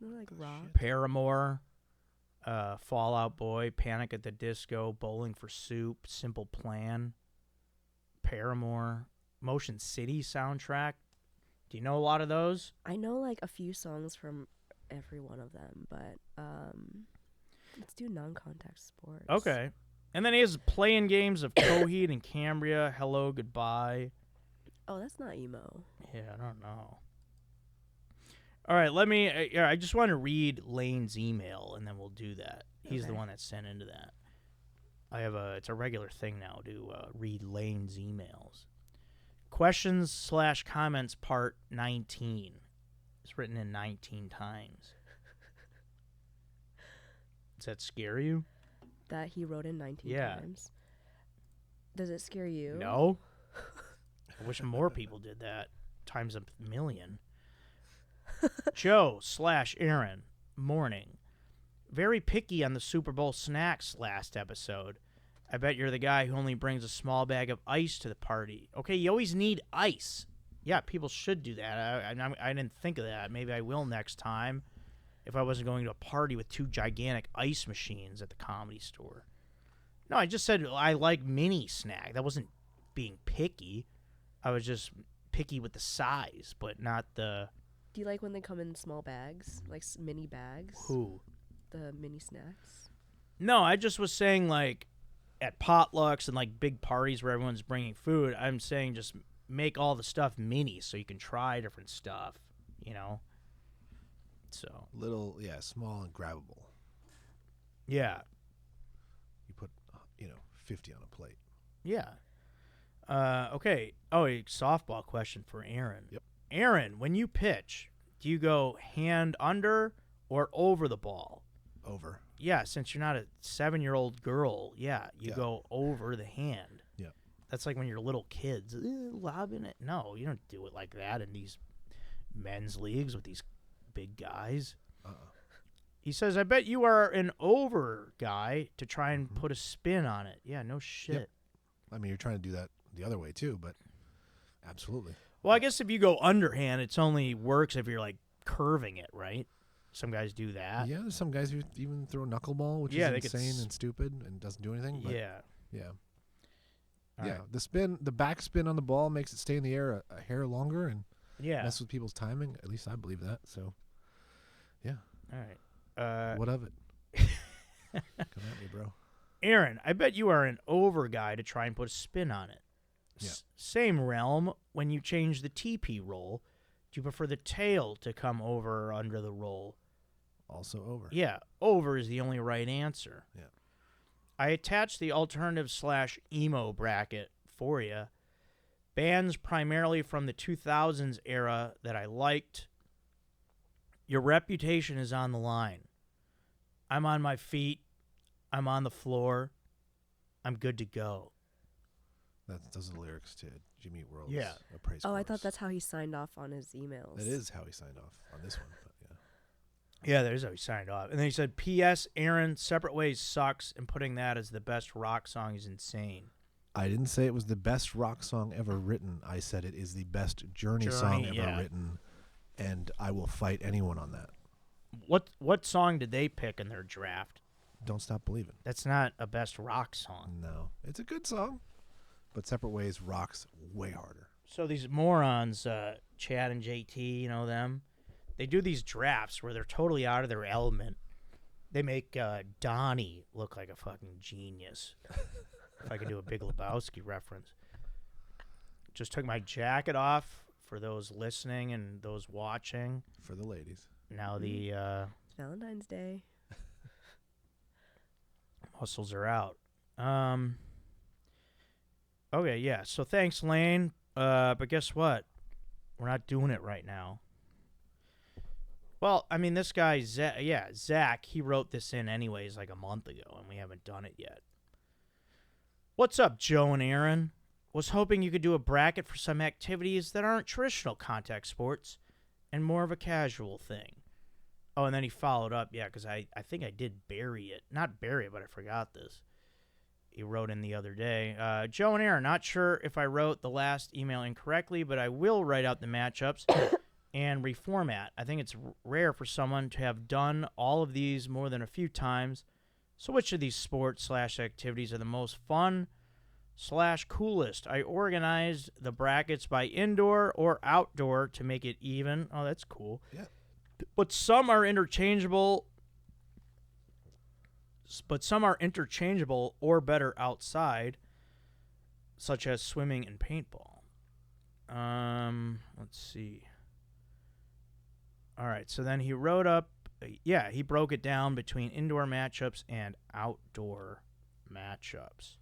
They're like rock. Shit. Paramore. Fall Out Boy, Panic at the Disco, Bowling for Soup, Simple Plan, Paramore, Motion City soundtrack. Do you know a lot of those? I know like a few songs from every one of them, but let's do non-contact sports. Okay. And then he has playing games of Coheed and Cambria, Hello, Goodbye. Oh, that's not emo. Yeah, I don't know. All right, let me. I just want to read Lane's email, and then we'll do that. He's the Okay. one that sent into that. It's a regular thing now to read Lane's emails. Questions / comments part 19. It's written in 19 times. Does that scare you? That he wrote in 19 Yeah. times. Does it scare you? No. I wish more people did that. Times a million. Joe / Aaron, morning. Very picky on the Super Bowl snacks last episode. I bet you're the guy who only brings a small bag of ice to the party. Okay, you always need ice. Yeah, people should do that. I didn't think of that. Maybe I will next time if I wasn't going to a party with 2 gigantic ice machines at the Comedy Store. No, I just said I like mini snack. That wasn't being picky. I was just picky with the size, but not the... Do you like when they come in small bags, like mini bags? Who? The mini snacks. No, I just was saying, like, at potlucks and, like, big parties where everyone's bringing food, I'm saying just make all the stuff mini so you can try different stuff, you know? So. Little, yeah, small and grabbable. Yeah. You put, 50 on a plate. Yeah. Okay. Oh, a softball question for Aaron. Yep. Aaron, when you pitch, do you go hand under or over the ball? Over. Yeah, since you're not a 7-year-old girl, you Yeah. go over the hand. Yeah. That's like when you're little kids, lobbing it. No, you don't do it like that in these men's leagues with these big guys. He says, I bet you are an over guy to try and put a spin on it. Yeah, no shit. Yep. I mean, you're trying to do that the other way too, but absolutely. Well, I guess if you go underhand, it's only works if you're like curving it, right? Some guys do that. Yeah, there's some guys who even throw knuckleball, which Yeah, they is could insane and stupid and doesn't do anything. But Yeah. yeah. All Yeah, right. the back spin on the ball makes it stay in the air a hair longer and Yeah. mess with people's timing. At least I believe that. So, yeah. All right. What of it? Come at me, bro. Aaron, I bet you are an over guy to try and put a spin on it. Yeah. Same realm, when you change the TP roll, do you prefer the tail to come over or under the roll? Also over. Yeah, over is the only right answer. Yeah. I attached the alternative / emo bracket for you. Bands primarily from the 2000s era that I liked. Your reputation is on the line. I'm on my feet. I'm on the floor. I'm good to go. Those are the lyrics to Jimmy Eat World's Yeah. praise Oh, I chorus. thought that's how he signed off on his emails. That is how he signed off on this one. But yeah. Yeah, that is how he signed off. And then he said, P.S. Aaron, Separate Ways sucks, and putting that as the best rock song is insane. I didn't say it was the best rock song ever written. I said it is the best Journey song ever written, and I will fight anyone on that. What song did they pick in their draft? Don't Stop Believing. That's not a best rock song. No. It's a good song, but Separate Ways rocks way harder. So these morons, Chad and JT, you know them, they do these drafts where they're totally out of their element. They make Donnie look like a fucking genius. If I could do a Big Lebowski reference. Just took my jacket off for those listening and those watching. For the ladies. Now the It's Valentine's Day. muscles are out. Okay, yeah. So thanks, Lane. But guess what? We're not doing it right now. Well, I mean, this guy, Zach, he wrote this in anyways like a month ago, and we haven't done it yet. What's up, Joe and Aaron? Was hoping you could do a bracket for some activities that aren't traditional contact sports and more of a casual thing. Oh, and then he followed up, because I think I did bury it. Not bury it, but I forgot this. He wrote in the other day. Joe and Aaron, not sure if I wrote the last email incorrectly, but I will write out the matchups and reformat. I think it's rare for someone to have done all of these more than a few times. So which of these sports/activities are the most fun/coolest? I organized the brackets by indoor or outdoor to make it even. Oh, that's cool. Yeah. But some are interchangeable. Or better outside, such as swimming and paintball. Let's see. All right, so then he wrote up, he broke it down between indoor matchups and outdoor matchups.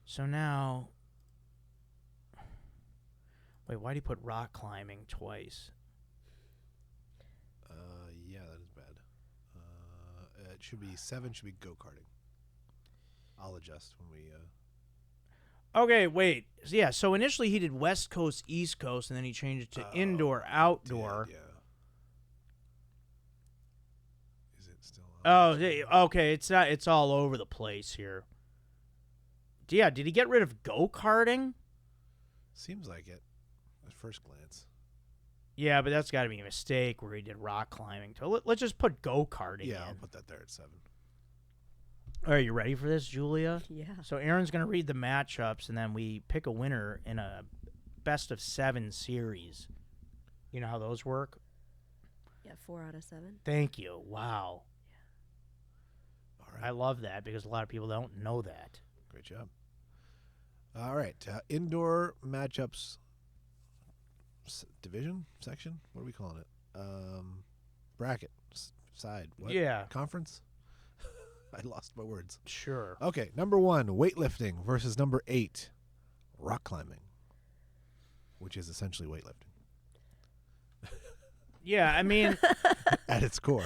So now, wait, why'd he put rock climbing twice? Yeah, that is bad. It should be 7, should be go-karting. I'll adjust when we... Okay, wait. Yeah, so initially he did West Coast, East Coast, and then he changed it to indoor, outdoor. Yeah. Is it still on? Oh, okay. It's all over the place here. Yeah, did he get rid of go-karting? Seems like it at first glance. Yeah, but that's got to be a mistake where he did rock climbing. So let's just put go-karting in. Yeah, I'll put that there at 7. Are you ready for this, Julia? Yeah. So Aaron's going to read the matchups, and then we pick a winner in a best-of-7 series. You know how those work? Yeah, 4 out of 7. Thank you. Wow. Yeah. All right. I love that because a lot of people don't know that. Great job. All right. Indoor matchups. Division? Section? What are we calling it? Bracket. Side. What? Yeah. Conference? I lost my words. Sure. Okay. Number 1, weightlifting versus number 8, rock climbing, which is essentially weightlifting. Yeah, I mean, at its core.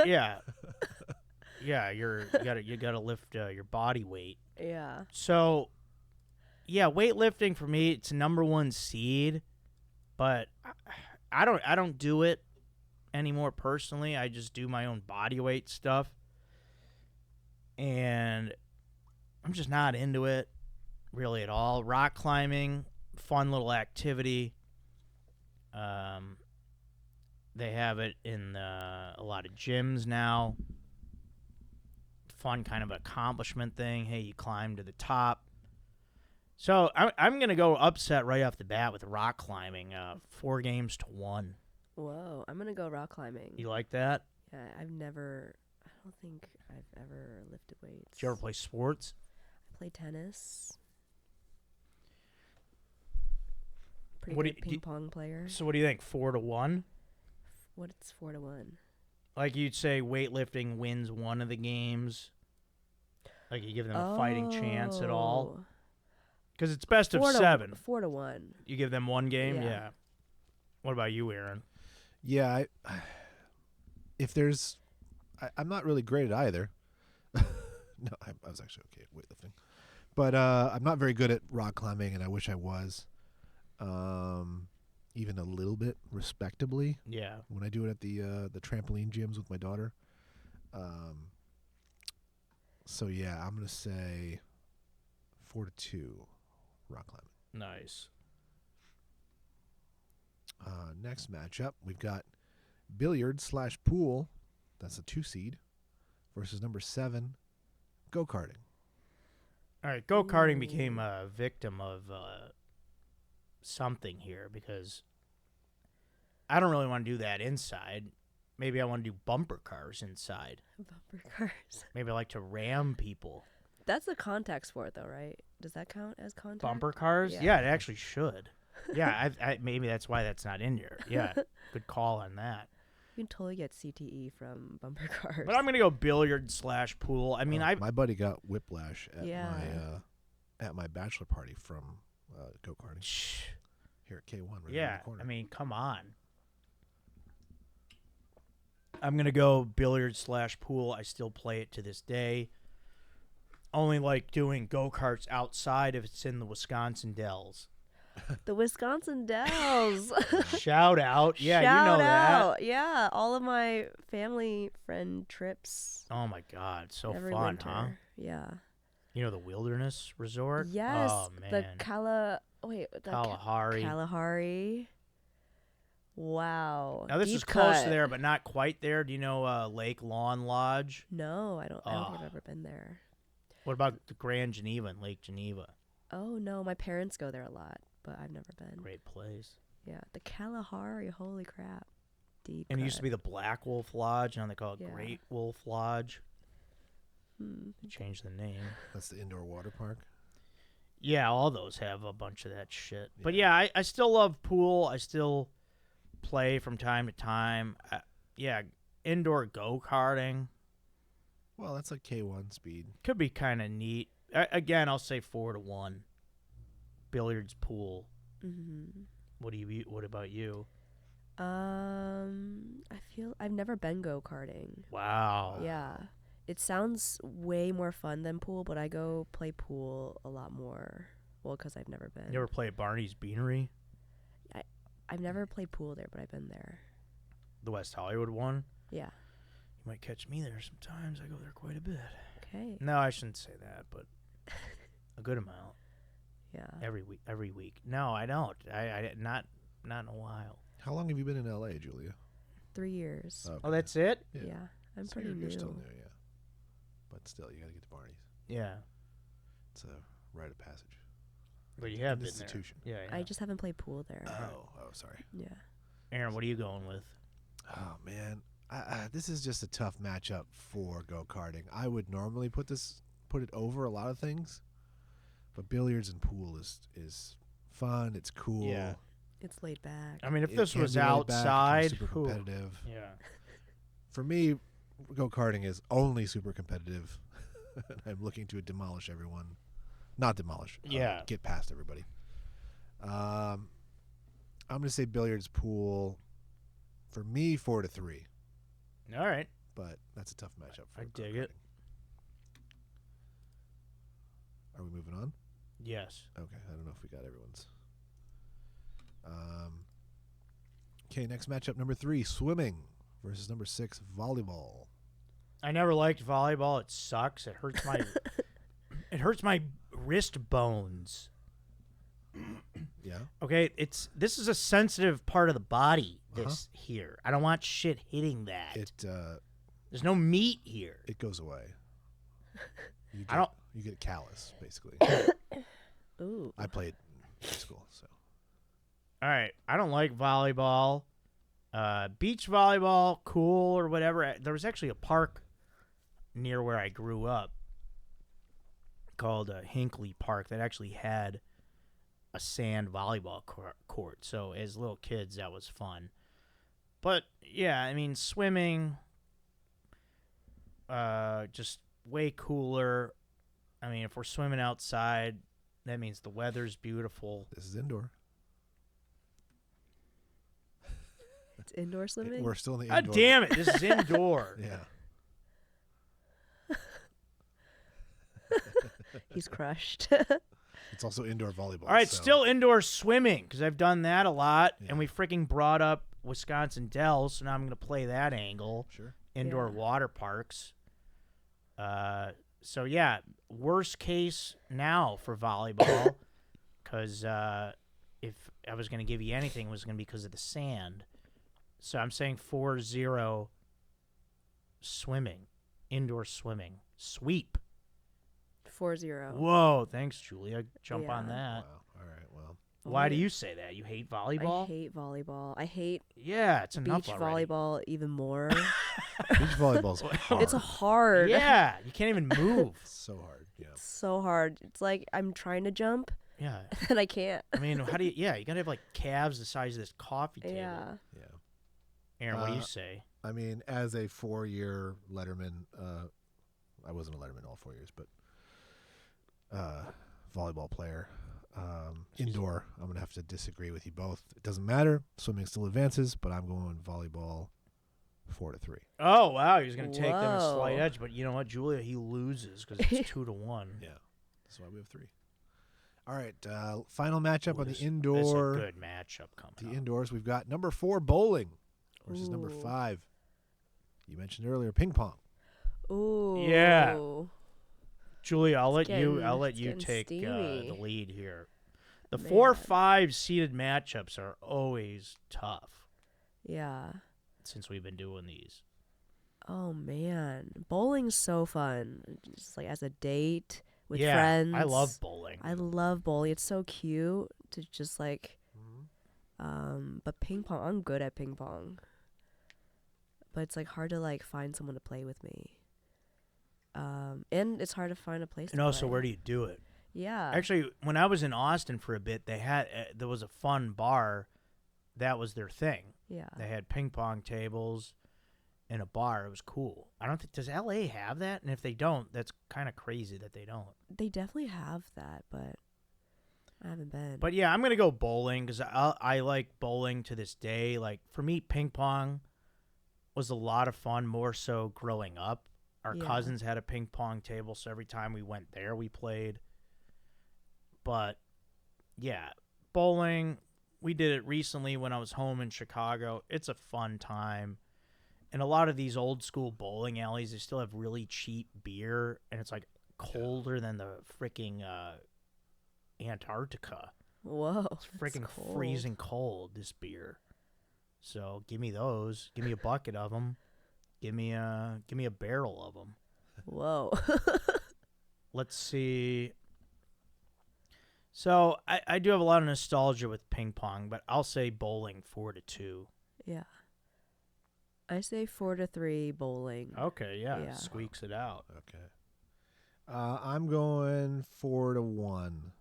Yeah. Yeah, you gotta lift your body weight. Yeah. So, yeah, weightlifting for me, it's number 1 seed, but I don't do it anymore personally. I just do my own body weight stuff, and I'm just not into it really at all. Rock climbing, fun little activity. They have it in a lot of gyms now. Fun kind of accomplishment thing. Hey, you climb to the top. So I'm going to go upset right off the bat with rock climbing, 4-1. Whoa, I'm going to go rock climbing. You like that? Yeah, I don't think I've ever lifted weights. Did you ever play sports? I play tennis. Pretty What good do you- ping pong player. So what do you think, 4-1? What's 4-1? Like you'd say weightlifting wins one of the games. Like you give them a fighting chance at all. Oh. Because it's best of 7. 4-1. You give them one game? Yeah. Yeah. What about you, Aaron? Yeah, I'm not really great at either. No, I was actually okay at weightlifting. But I'm not very good at rock climbing, and I wish I was. even a little bit respectably Yeah. when I do it at the trampoline gyms with my daughter. So yeah, I'm gonna say 4-2 rock climbing. Nice. Next matchup, we've got billiard/pool. That's a 2 seed versus number 7 go-karting. All right, go-karting Ooh. became a victim of something here because I don't really want to do that inside. Maybe I want to do bumper cars inside. Bumper cars. Maybe I like to ram people. That's a contact sport, though, right? Does that count as contact? Bumper cars? Yeah. Yeah, it actually should. Yeah, I maybe that's why that's not in here. Yeah, good call on that. You can totally get CTE from bumper cars. But I'm gonna go billiard/pool. I mean, My buddy got whiplash at Yeah. my bachelor party from go-karting here at K1. Right around yeah. the corner. I mean, come on. I'm gonna go billiard/pool. I still play it to this day. Only like doing go-karts outside if it's in the Wisconsin Dells. The Wisconsin Dells. Shout out. Yeah, Shout you know out. that. Yeah, all of my family friend trips. Oh my God, so every fun, winter. huh? Yeah. You know the Wilderness Resort? Yes. Oh The man. Kalahari. Kalahari. Wow. Now this Deep is close cut. to there, but not quite there. Do you know Lake Lawn Lodge? No, I don't think Oh. I've ever been there. What about the Grand Geneva and Lake Geneva? Oh no, my parents go there a lot, but I've never been. Great place. Yeah, the Kalahari. Holy crap. Deep. And it used to cut. be the Black Wolf Lodge, now they call it Yeah. Great Wolf Lodge. Hmm. They changed the name. That's the indoor water park. Yeah, all those have a bunch of that shit. But yeah, I still love pool. I still play from time to time. Yeah, indoor go-karting Well, that's like K1 speed. could be kind of neat. Again, I'll say 4-1. Billiards, pool. Mhm. What about you? I feel I've never been go-karting. Wow. Yeah. It sounds way more fun than pool, but I go play pool a lot more. Well, because I've never been. You ever play at Barney's Beanery? I've never played pool there, but I've been there. The West Hollywood one? Yeah. You might catch me there sometimes. I go there quite a bit. Okay. No, I shouldn't say that, but a good amount. Yeah. Every week. No, I don't. I not in a while. How long have you been in LA, Julia? 3 years. Okay. Oh, that's it? Yeah. I'm So pretty you're new. still new, yeah. But still, you got to get to Barney's. Yeah. It's a rite of passage. But you have An been there. institution. Yeah, yeah. I just haven't played pool there. Oh, sorry. Yeah. Aaron, what are you going with? Oh man, this is just a tough matchup for go-karting. I would normally put it over a lot of things, but billiards and pool is fun. It's cool. Yeah. It's laid back. I mean, if It this can was be laid back, it can be outside, super whew. competitive. Yeah. For me, go-karting is only super competitive. I'm looking to demolish everyone. Not demolish. Yeah. Get past everybody. I'm going to say billiards, pool. For me, 4-3. All right. But that's a tough matchup. For I dig it. go-karting. Are we moving on? Yes. Okay. I don't know if we got everyone's. Okay, next matchup, number 3, swimming versus number 6, volleyball. I never liked volleyball. It sucks. It hurts my it hurts my wrist bones. Yeah. Okay, this is a sensitive part of the body. This here, I don't want shit hitting that. There's no meat here. It goes away. You get callous, basically. Ooh. I played in high school, so. All right, I don't like volleyball. Beach volleyball, cool or whatever. There was actually a park near where I grew up called Hinckley Park that actually had a sand volleyball court. So as little kids, that was fun. But yeah, I mean, swimming, just way cooler. I mean, if we're swimming outside, that means the weather's beautiful. This is indoor. It's indoor swimming? We're still in the God indoor. damn it, this is indoor. Yeah. He's crushed. It's also indoor volleyball. All right, so- still indoor swimming because I've done that a lot, Yeah. and we freaking brought up Wisconsin Dells, so now I'm going to play that angle. Sure. Indoor Yeah. water parks. So yeah, worst case now for volleyball, because if I was going to give you anything, it was going to be because of the sand. So I'm saying 4-0 swimming, indoor swimming, sweep. 4-0. Whoa, thanks, Julia. Jump on Yeah. that. Wow. All right. Well, Why do you say that? You hate volleyball? I hate volleyball. I hate Yeah, it's enough beach already. volleyball even more. beach volleyball's hard. It's hard. Yeah, you can't even move. It's so hard. Yeah. It's so hard. It's like I'm trying to jump Yeah. and I can't. I mean, how do you? Yeah, you gotta have like calves the size of this coffee table. Yeah. Yeah. Aaron, what do you say? I mean, as a 4-year Letterman, I wasn't a Letterman all 4 years, but volleyball player. Indoor, I'm going to have to disagree with you both. It doesn't matter. Swimming still advances, but I'm going volleyball 4-3. Oh wow, he was gonna take them a slight Whoa. edge, but you know what, Julia, he loses because it's 2-1. Yeah. That's why we have 3. All right. Final matchup on the This is indoor. a good matchup coming The up. indoors, we've got number 4 bowling versus number Ooh. 5. You mentioned earlier ping pong. Ooh. Yeah. Julia, I'll let It's you. getting- I'll let it's you getting take the steamy. lead here. The Man. 4-5 seeded matchups are always tough Yeah. since we've been doing these. Oh man, bowling's so fun. Just like as a date with yeah, friends. I love bowling. I love bowling. It's so cute to just like. But ping pong, I'm good at ping pong. But it's like hard to like find someone to play with me. And it's hard to find a place. And to also, play. where do you do it? Yeah. Actually, when I was in Austin for a bit, they had there was a fun bar. That was their thing. Yeah. They had ping pong tables and a bar. It was cool. I don't think does LA have that? And if they don't, that's kind of crazy that they don't. They definitely have that, but I haven't been. But yeah, I'm gonna go bowling because I like bowling to this day. Like for me, ping pong was a lot of fun. More so growing up. Our Yeah. cousins had a ping pong table, so every time we went there, we played. But yeah, bowling. We did it recently when I was home in Chicago. It's a fun time. And a lot of these old school bowling alleys, they still have really cheap beer, and it's like colder than the freaking Antarctica. Whoa. It's that's freaking cold. freezing cold, this beer. So give me those. Give me a bucket of them. Give me a barrel of them. Whoa. Let's see. So I do have a lot of nostalgia with ping pong, but I'll say bowling 4-2. Yeah. I say 4-3 bowling. Okay, yeah, Yeah. squeaks it out. Okay. I'm going 4-1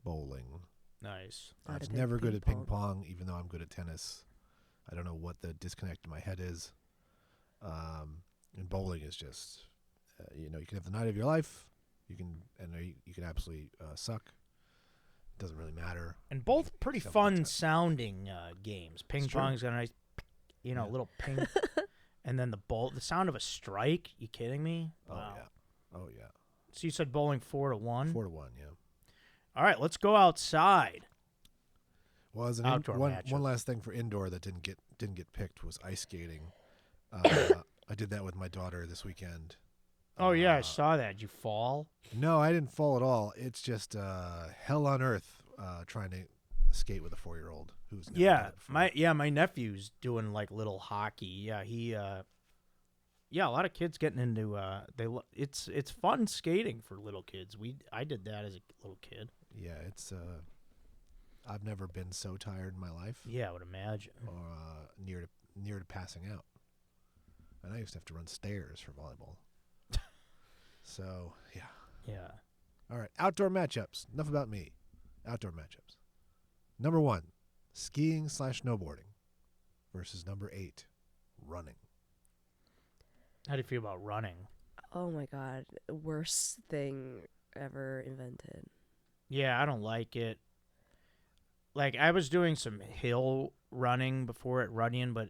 bowling. Nice. Not I a was big never good ping at ping pong. pong, even though I'm good at tennis. I don't know what the disconnect in my head is. And bowling is just, you can have the night of your life. You can absolutely suck. Doesn't really matter. And both pretty Something fun like that. sounding games. Ping It's true. pong's got a nice, Yeah. little ping. And then the sound of a strike. You kidding me? Oh Wow. yeah. Oh yeah. So you said bowling 4-1. 4-1. Yeah. All right, let's go outside. Well, as an Outdoor one matchup. last thing for indoor that didn't get picked was ice skating. I did that with my daughter this weekend. Oh yeah, I saw that. Did you fall? No, I didn't fall at all. It's just hell on earth trying to skate with a 4-year-old who's never done it before. My nephew's doing like little hockey. Yeah, a lot of kids getting into it's fun skating for little kids. I did that as a little kid. Yeah, it's I've never been so tired in my life, Yeah, I would imagine. or near to passing out. And I used to have to run stairs for volleyball. So yeah. Yeah. All right, outdoor matchups. Enough about me. Outdoor matchups. Number 1, skiing/snowboarding versus number 8, running. How do you feel about running? Oh my god. Worst thing ever invented. Yeah, I don't like it. Like I was doing some hill running before at Runyon, but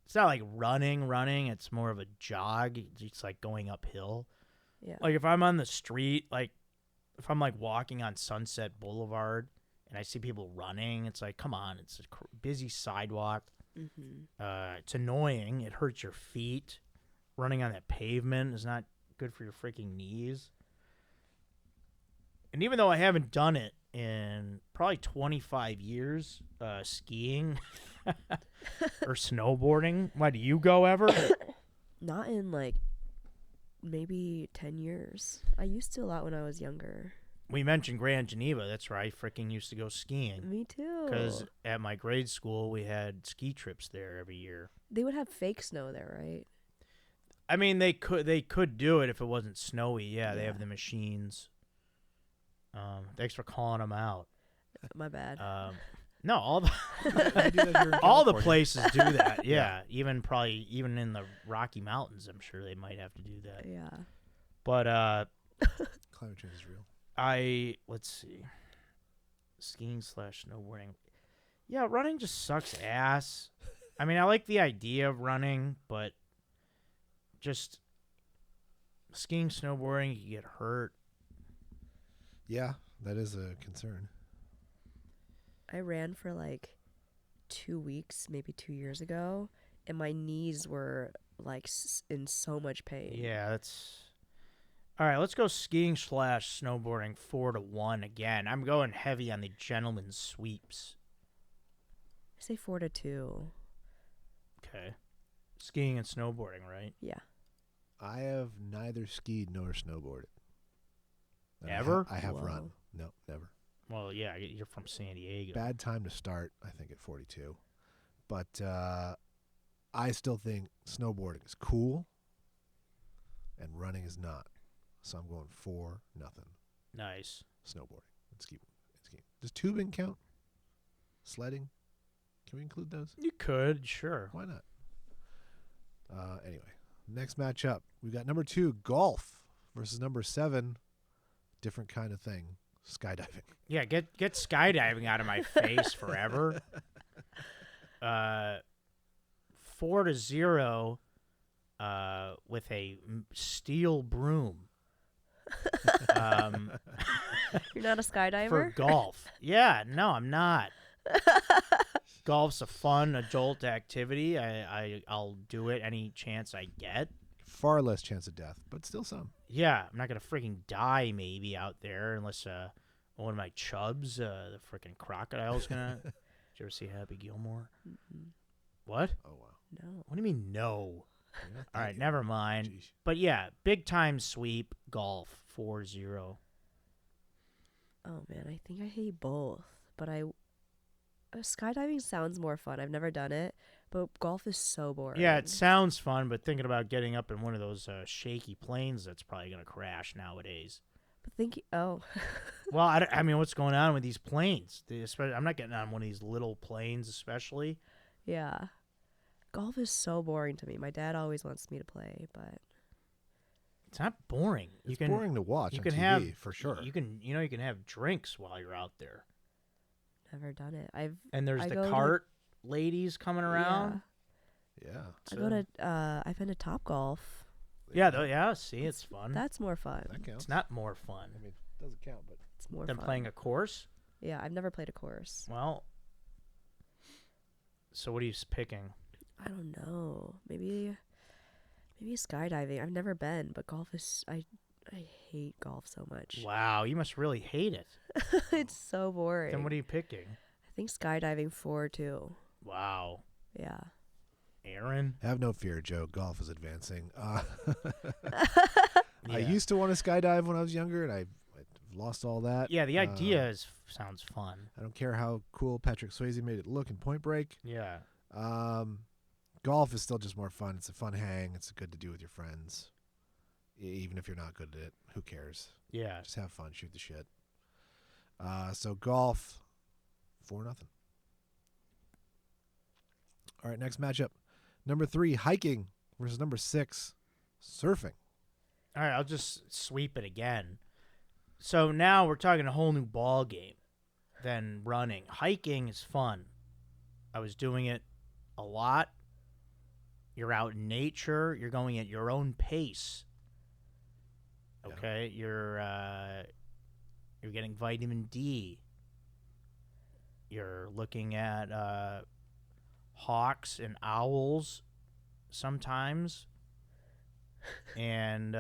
it's not like running. It's more of a jog. It's like going uphill. Yeah. Like if I'm on the street, like if I'm like walking on Sunset Boulevard and I see people running, it's like, come on, it's a busy sidewalk. It's annoying. It hurts your feet. Running on that pavement is not good for your freaking knees. And even though I haven't done it in probably 25 years, skiing or snowboarding, why do you go ever? Not in like maybe 10 years. I used to a lot when I was younger. We mentioned Grand Geneva. That's where I freaking used to go skiing. Me too. Because at my grade school, we had ski trips there every year. They would have fake snow there, right? I mean, they could do it if it wasn't snowy. Yeah, they Yeah. have the machines. Thanks for calling them out. My bad. No, all the They do that here in all the California. places do that. Yeah, even in the Rocky Mountains, I'm sure they might have to do that. Yeah. But Climate change is real. let's see, skiing / snowboarding. Yeah, running just sucks ass. I mean, I like the idea of running, but just skiing, snowboarding, you get hurt. Yeah, that is a concern. I ran for like 2 weeks, maybe 2 years ago, and my knees were like in so much pain. Yeah, that's all right. Let's go skiing / snowboarding 4-1 again. I'm going heavy on the gentleman's sweeps. I say 4-2. Okay, skiing and snowboarding, right? Yeah. I have neither skied nor snowboarded. And Ever? I have Whoa. run. No, never. Well, yeah, you're from San Diego. Bad time to start, I think, at 42. But I still think snowboarding is cool and running is not. So I'm going 4-0 Nice. snowboarding and skiing. Does tubing count? Sledding? Can we include those? You could, sure. Why not? Anyway, next matchup. We got number 2, golf, versus number 7, different kind of thing, skydiving. Yeah, get skydiving out of my face forever. 4-0 with a steel broom. You're not a For skydiver? golf. Yeah, no, I'm not. Golf's a fun adult activity. I'll do it any chance I get. Far less chance of death, but still some. Yeah, I'm not gonna freaking die maybe out there unless one of my chubs, the freaking crocodile's gonna. Did you ever see Happy Gilmore? Mm-mm. What? Oh, wow. No. What do you mean no? You're not All that right, young. never mind. Jeez. But yeah, big time sweep golf 4-0. Oh man, I think I hate both. But skydiving sounds more fun. I've never done it, but golf is so boring. Yeah, it sounds fun, but thinking about getting up in one of those shaky planes that's probably gonna crash nowadays. But oh, Well, I mean, what's going on with these planes? I'm not getting on one of these little planes, especially. yeah. Golf is so boring to me. My dad always wants me to play, but It's not boring. It's boring to watch you on can TV, have for sure. You can have drinks while you're out there, never done it. and there's I the go to- cart ladies coming around. Yeah. I go to I've been to Top Golf. Yeah. See, it's fun. That's more fun. That counts. It's not more fun I mean, it doesn't count, but It's more than fun. playing a course. Yeah, I've never played a course. Well, so what are you picking? I don't know. Maybe skydiving. I've never been, but golf is I hate golf so much. Wow, you must really hate it. It's so boring. Then what are you picking? I think skydiving 4-2. Wow, Yeah. Aaron. have no fear, Joe. Golf is advancing. I Yeah. used to want to skydive when I was younger, and I lost all that. Yeah, the idea sounds fun. I don't care how cool Patrick Swayze made it look in Point Break. Yeah. Golf is still just more fun. It's a fun hang. It's good to do with your friends. Even if you're not good at it, who cares? Yeah. Just have fun, shoot the shit. So golf, 4-0. All right, next matchup. Number 3, hiking versus number 6, surfing. All right, I'll just sweep it again. So now we're talking a whole new ball game than running. Hiking is fun. I was doing it a lot. You're out in nature. You're going at your own pace. Yeah. Okay, you're You're getting vitamin D. You're looking at hawks and owls sometimes. And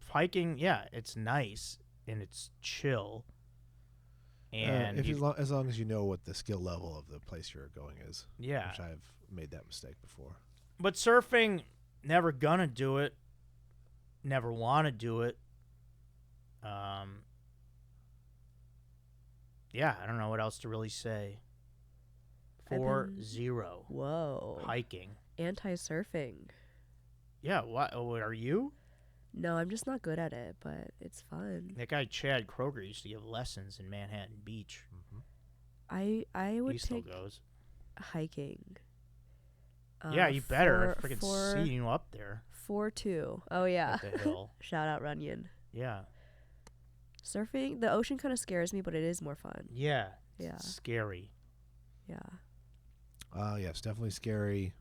hiking, yeah, it's nice and it's chill. And as long as you know what the skill level of the place you're going is. yeah. Which I've made that mistake before. But surfing, never gonna do it. Never want to do it. Yeah, I don't know what else to really say. 4-0. Whoa. Hiking. Anti-surfing. Yeah, what are you? No, I'm just not good at it, but it's fun. That guy Chad Kroger used to give lessons in Manhattan Beach. I would He still take goes. hiking. Yeah, you better. I freaking see you up there 4-2. Oh yeah. at the hill. Shout out Runyon. Yeah. Surfing, the ocean kind of scares me, but it is more fun. Yeah. Yeah. It's scary. Yeah. Yeah, it's definitely scary.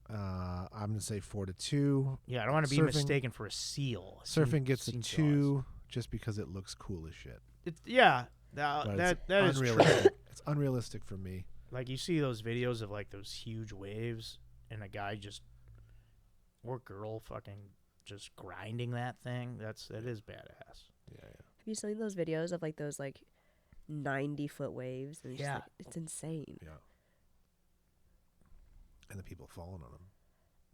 I'm gonna say 4-2. Yeah, I don't want to be mistaken for a seal. Surfing gets a 2 just because it looks cool as shit. Yeah, But that it's is true. unrealistic. It's unrealistic for me. Like you see those videos of like those huge waves and a guy just or girl fucking just grinding that thing. That is badass. Yeah. Have you seen those videos of like those like 90-foot waves? And Yeah. it's insane. Yeah. And the people falling on them.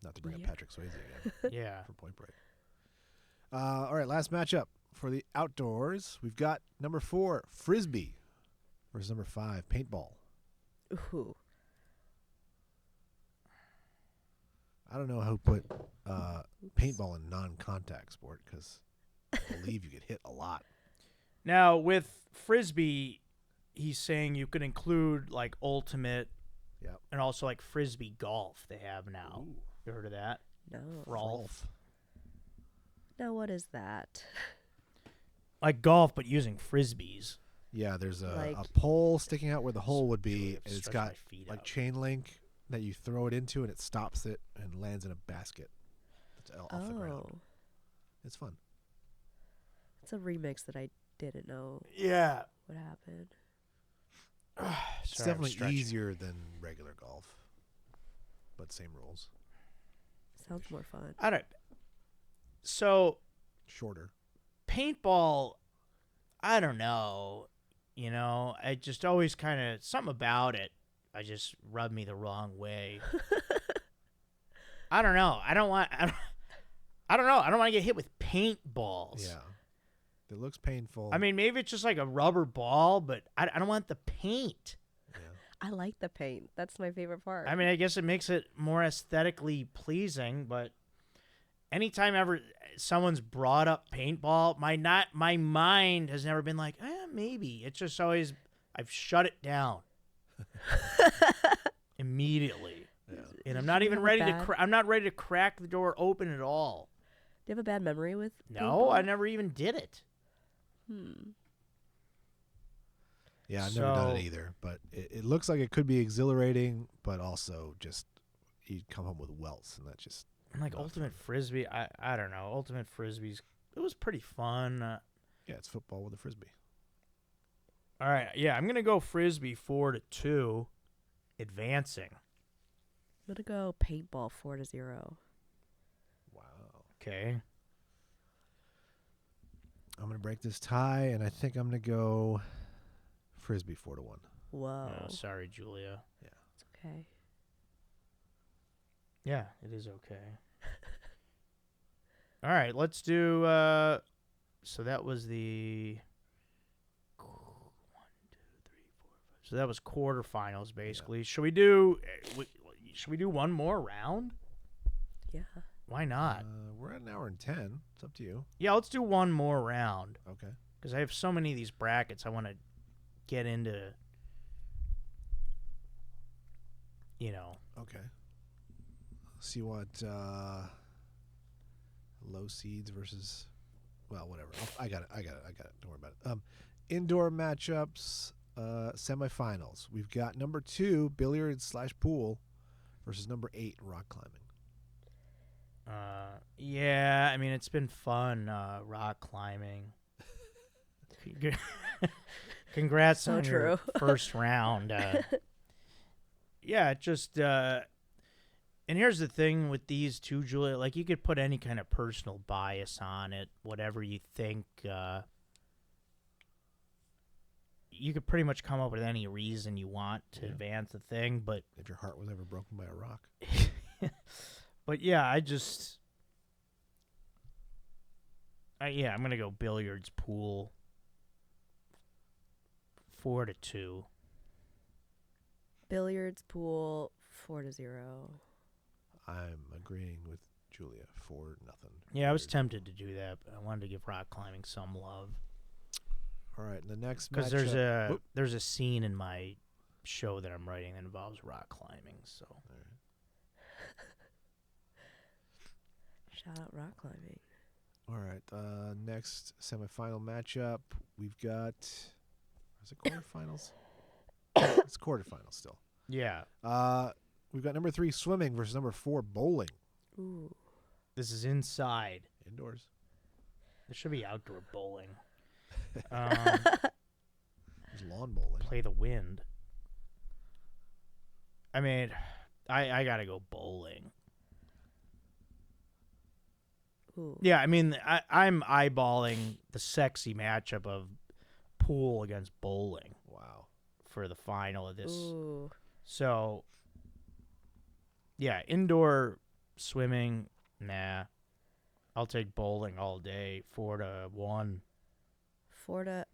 Not to bring up Yeah. Patrick Swayze again Yeah. for Point Break. All right, last matchup for the outdoors. We've got number 4, Frisbee, versus number 5, Paintball. Ooh. I don't know who put paintball in non-contact sport because I believe you get hit a lot. Now with frisbee, he's saying you could include like ultimate, Yep. and also like frisbee golf. They have now. Ooh. You heard of that? No. Rolf. Now what is that? Like golf, but using frisbees. Yeah, there's a Like- pole sticking out where the hole would be, Really and it's stretch got my feet like out. chain link that you throw it into, and it stops it and lands in a basket. It's off the ground. Oh. It's fun. It's a remix that I didn't know Yeah. what happened. It's definitely easier than regular golf, but same rules. Sounds more fun. I don't. So Shorter. paintball, I don't know. You know, I just always kind of something about it. I just rubbed me the wrong way. I don't know. I don't want. I don't know. I don't want to get hit with paintballs. Yeah. It looks painful. I mean, maybe it's just like a rubber ball, but I don't want the paint. Yeah. I like the paint. That's my favorite part. I mean, I guess it makes it more aesthetically pleasing, but anytime ever someone's brought up paintball, my mind has never been like, maybe. It's just always I've shut it down immediately, Yeah. and I'm not even have a ready to. bad- I'm not ready to crack the door open at all. Do you have a bad memory with No, I paintball? never even did it. Yeah, I've never done So- it either, but it looks like it could be exhilarating, but also just you'd come home with welts, and that's just And like not ultimate fun. frisbee, I don't know. Ultimate frisbees, it was pretty fun. Yeah, it's football with a frisbee. All right, yeah, I'm gonna go frisbee 4-2, advancing. I'm gonna go paintball 4-0. Wow. Okay. I'm gonna break this tie, and I think I'm gonna go frisbee 4-1. Whoa. Oh, sorry, Julia. It's okay. Yeah, it is okay. All right, let's do. So that was the 1, 2, 3, 4, 5. So that was quarterfinals, basically. Should we do? Should we do one more round? Yeah. Why not? We're at an hour and 10. It's up to you. Yeah, let's do one more round Okay. because I have so many of these brackets I want to get into. You know. Okay. So you want low seeds versus, well, whatever. I got it. Don't worry about it. Indoor matchups, semifinals. We've got number 2 billiards/pool versus number 8 rock climbing. Yeah, I mean it's been fun rock climbing. Congrats So on your true. first round. Yeah, it just and here's the thing with these two, Julia. Like, you could put any kind of personal bias on it, whatever you think. You could pretty much come up with any reason you want to Yeah. advance the thing, but If your heart was ever broken by a rock. but yeah, I'm gonna go billiards, pool, 4-2. Billiards, pool, 4-0. I'm agreeing with Julia. 4-0. Yeah, I was Billiards. tempted to do that, but I wanted to give rock climbing some love All right, and the next because matchup. Whoop. there's a scene in my show that I'm writing that involves rock climbing. So All right. Shout out rock climbing. All right, next semifinal matchup, we've got. Is it quarterfinals? It's quarterfinals still. yeah, We've got number 3 swimming versus number 4 bowling. Ooh. this is inside. Indoors. There should be outdoor bowling. There's lawn bowling. Play the wind. I mean, I gotta go bowling. Ooh. Yeah, I mean, I'm eyeballing the sexy matchup of pool against bowling Wow. for the final of this. Ooh. So, yeah, indoor swimming, nah. I'll take bowling all day, 4-1.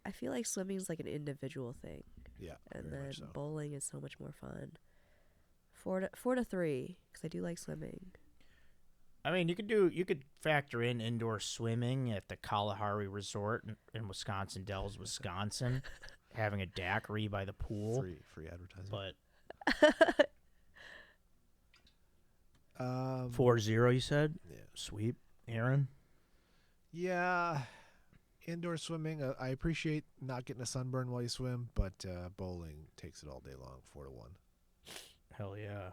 I feel like swimming is like an individual thing, Yeah. and very then much so. bowling is so much more fun. 4-3, because I do like swimming. I mean, you could factor in indoor swimming at the Kalahari Resort in Wisconsin Dells, Wisconsin, having a daiquiri by the pool. Free advertising. But Um, 4-0, you said? Yeah. Sweep, Aaron. Yeah. Indoor swimming. I appreciate not getting a sunburn while you swim, but bowling takes it all day long. 4-1. Hell yeah.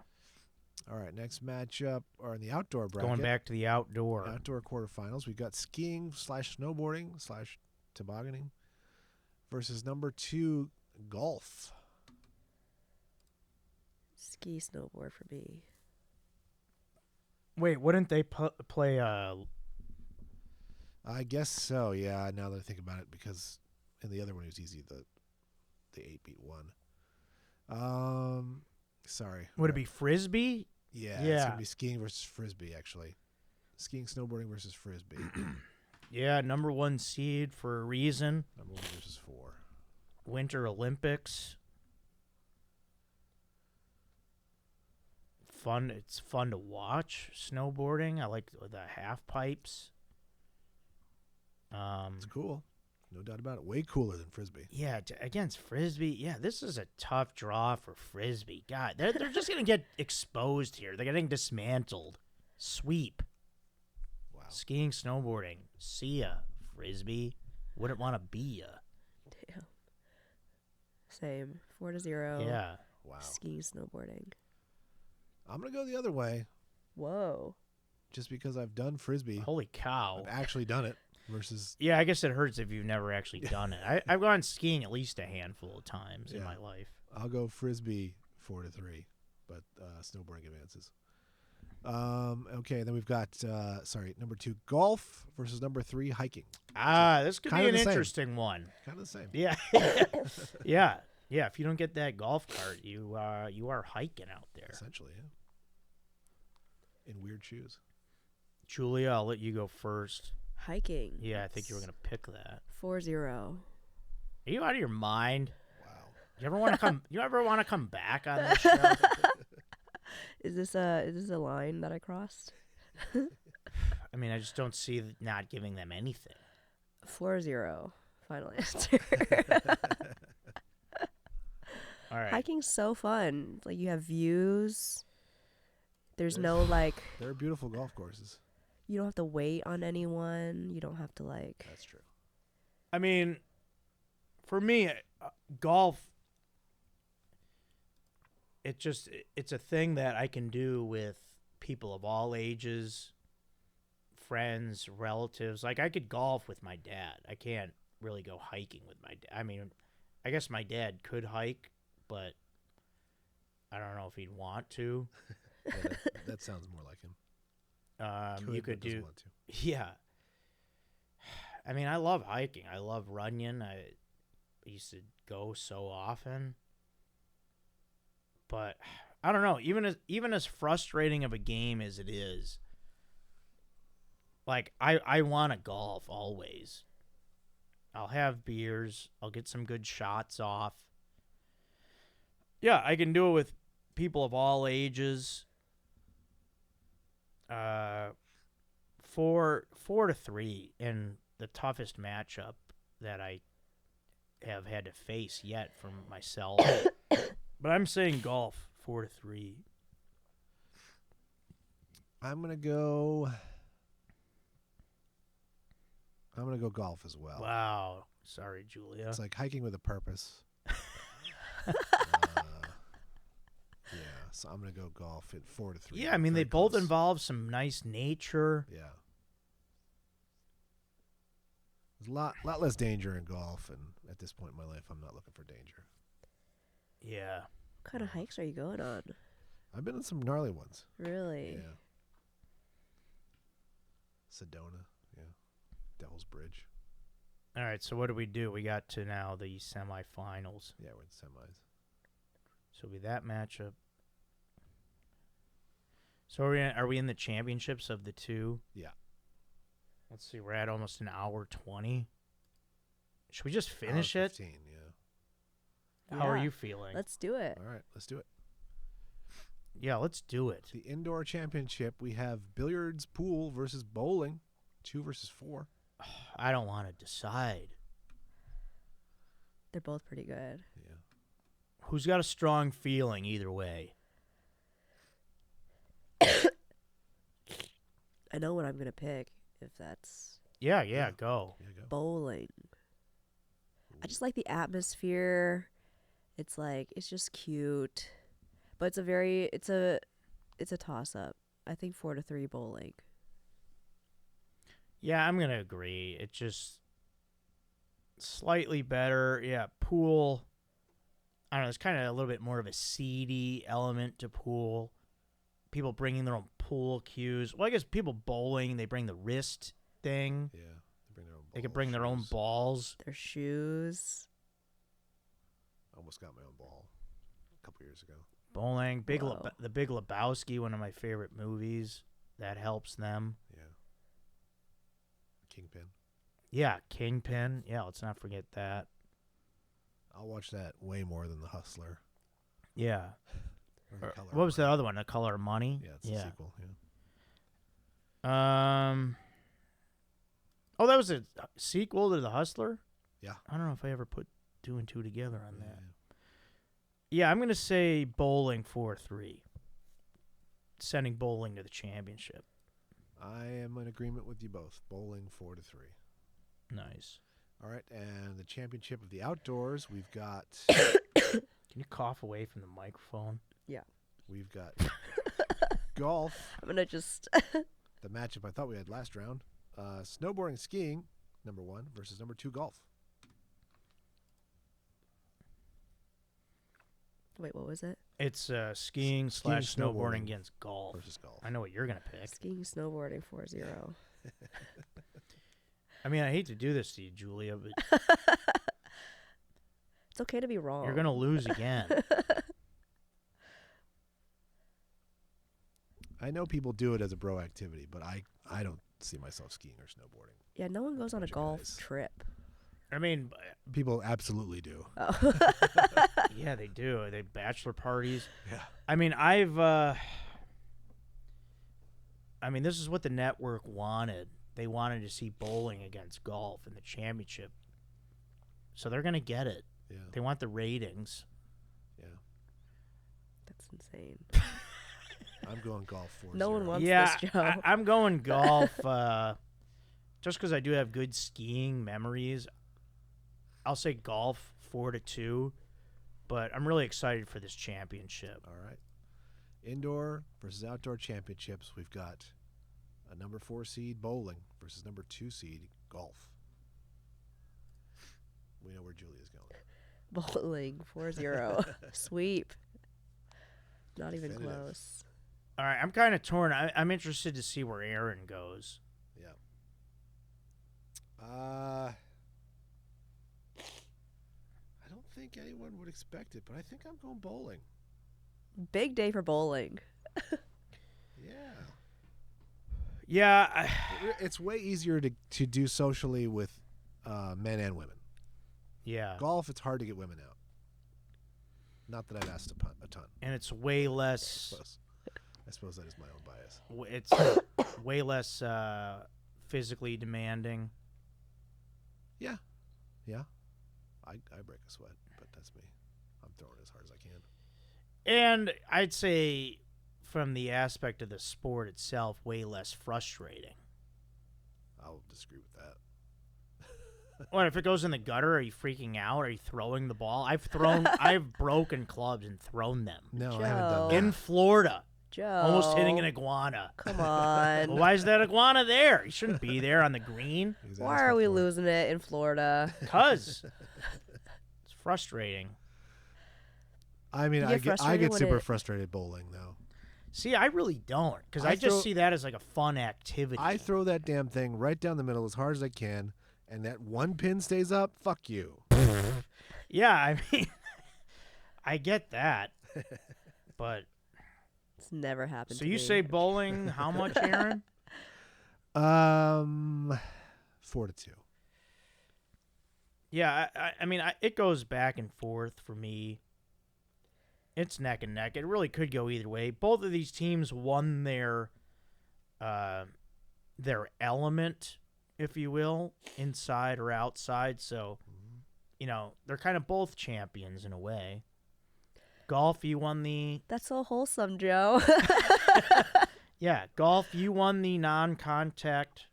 All right, next matchup are in the outdoor bracket. Going back to the outdoor. Outdoor quarterfinals. We've got skiing / snowboarding / tobogganing versus number 2 golf. Ski, snowboard for me. Wait, wouldn't they play I guess so. Yeah. Now that I think about it, because in the other one it was easy. The 8-beat one. Sorry. would it be frisbee? Yeah. It's Yeah. gonna be skiing versus frisbee actually. Skiing, snowboarding versus frisbee. Yeah, number 1 seed for a reason. Number 1 versus 4. Winter Olympics. Fun. It's fun to watch snowboarding. I like the half pipes. It's cool. No doubt about it. Way cooler than frisbee. Yeah, against frisbee. Yeah, this is a tough draw for frisbee. God, they're just gonna get exposed here. They're getting dismantled. Sweep. Wow. Skiing, snowboarding. See ya. Frisbee. Wouldn't want to be ya. Damn. Same. 4-0. Yeah. Wow. Skiing, snowboarding. I'm gonna go the other way, Whoa. just because I've done frisbee. Holy cow. I've actually done it. Versus Yeah, I guess it hurts if you've never actually done it. I've gone skiing at least a handful of times in Yeah. my life. I'll go frisbee 4-3, but snowboarding advances. Okay, then we've got number 2 golf versus number 3 hiking. This could kind be of an the same. interesting one. Kind of the same. Yeah. yeah. Yeah, if you don't get that golf cart, you are hiking out there. Essentially, yeah. In weird shoes. Julia, I'll let you go first. Hiking. Yeah, I think you were going to pick that. 4-0. Are you out of your mind? Wow. You ever want to come back on this show? Is this a line that I crossed? I mean, I just don't see not giving them anything. 4-0. Final answer. All right. Hiking's so fun. Like, you have views. There's no like, They're beautiful golf courses. you don't have to wait on anyone. You don't have to like. That's true. I mean, for me, golf, it's a thing that I can do with people of all ages, friends, relatives. Like, I could golf with my dad. I can't really go hiking with my dad. I mean, I guess my dad could hike, but I don't know if he'd want to. Yeah, that sounds more like him. You but could doesn't do, want to. yeah. I mean, I love hiking. I love running. I used to go so often, but I don't know. Even as frustrating of a game as it is, like I want to golf always. I'll have beers. I'll get some good shots off. Yeah, I can do it with people of all ages. 4-3 in the toughest matchup that I have had to face yet for myself. But I'm saying golf 4-3. I'm gonna go golf as well. Wow. Sorry, Julia. It's like hiking with a purpose. Yeah, so I'm gonna go golf at 4-3. Yeah, I mean, Very they both close. involve some nice nature. Yeah. There's a lot less danger in golf, and at this point in my life, I'm not looking for danger. Yeah. What kind of hikes are you going on? I've been on some gnarly ones. Really? Yeah. Sedona, yeah. Devil's Bridge. All right, so what do? We got to now the semifinals. Yeah, we're in semis. So it'll be that matchup. So are we in the championships of the two? Yeah. Let's see. We're at almost an hour 20. Should we just finish Hour it? 15, yeah. How are Yeah. you feeling? Let's do it. All right, let's do it. Yeah, let's do it. The indoor championship, we have billiards, pool versus bowling, 2 versus 4. I don't want to decide. They're both pretty good. Yeah. Who's got a strong feeling either way? I know what I'm gonna pick. If that's Yeah, Yeah. go. Yeah, go. bowling. I just like the atmosphere. It's like it's just cute, but it's a toss up. I think 4-3 bowling. Yeah, I'm going to agree. It's just slightly better. Yeah, pool. I don't know. It's kind of a little bit more of a seedy element to pool. People bringing their own pool cues. Well, I guess people bowling, they bring the wrist thing. Yeah. They bring their own They could ball, bring their own shoes. balls. Their shoes. Almost got my own ball a couple years ago. Bowling. Whoa. The Big Lebowski, one of my favorite movies. That helps them. Yeah. Kingpin. Yeah, Kingpin. Yeah, let's not forget that. I'll watch that way more than The Hustler. Yeah. Or The Color What of was the Money. other one? The Color of Money? Yeah, it's the sequel. Yeah. Oh, that was a sequel to The Hustler? Yeah. I don't know if I ever put 2 and 2 together on Yeah, that. yeah. Yeah, I'm going to say bowling 4-3. Sending bowling to the championship. I am in agreement with you both. Bowling 4-3. Nice. All right, and the championship of the outdoors, we've got Can you cough away from the microphone? we've got golf. I'm gonna just. The matchup I thought we had last round. Snowboarding, skiing, number 1 versus number 2 golf. Wait, what was it? It's skiing / snowboarding snowboarding against golf. Versus golf. I know what you're going to pick. Skiing, snowboarding, 4-0. I mean, I hate to do this to you, Julia, but It's okay to be wrong. you're going to lose again. I know people do it as a bro activity, but I don't see myself skiing or snowboarding. Yeah, no one goes on a Bunch of golf guys. trip. I mean, People absolutely do. Oh. yeah, they do. They bachelor parties. Yeah. I mean, this is what the network wanted. They wanted to see bowling against golf in the championship. So they're going to get it. Yeah. They want the ratings. Yeah. That's insane. I'm going golf 4-0. No one wants Yeah, this, Joe. I'm going golf just because I do have good skiing memories. I'll say golf 4-2, but I'm really excited for this championship. All right. Indoor versus outdoor championships. We've got a number 4 seed bowling versus number 2 seed golf. We know where Julia's going. Bowling 4-0. Sweep. Not even Definitive. close. All right, I'm kind of torn. I'm interested to see where Aaron goes. Yeah. I don't think anyone would expect it, but I think I'm going bowling. Big day for bowling. Yeah. Yeah, It's way easier to do socially with men and women. yeah, Golf, it's hard to get women out. Not that I've asked a ton. and it's way less. I suppose that is my own bias. It's way less physically demanding. Yeah. I break a sweat, but that's me. I'm throwing as hard as I can. And I'd say, from the aspect of the sport itself, way less frustrating. I'll disagree with that. What if it goes in the gutter? Are you freaking out? Are you throwing the ball? I've broken clubs and thrown them No, Joe. I haven't done that. in Florida, Joe. almost hitting an iguana. Come on. Well, why is that iguana there? He shouldn't be there on the green. He's Why asking are we for it. losing it in Florida? Cause it's frustrating. I mean, You I get get frustrated when super it- frustrated bowling though. See, I really don't, because I I just throw- see that as like a fun activity. I throw that damn thing right down the middle as hard as I can, and that one pin stays up. Fuck you. Yeah, I mean, I get that, but It's never happened so to you me. say bowling? How much, Aaron? 4-2. Yeah, I mean, it goes back and forth for me. It's neck and neck. It really could go either way. Both of these teams won their element, if you will, inside or outside. So, they're kind of both champions in a way. Golf, you won the That's so wholesome, Joe. golf, you won the non-contact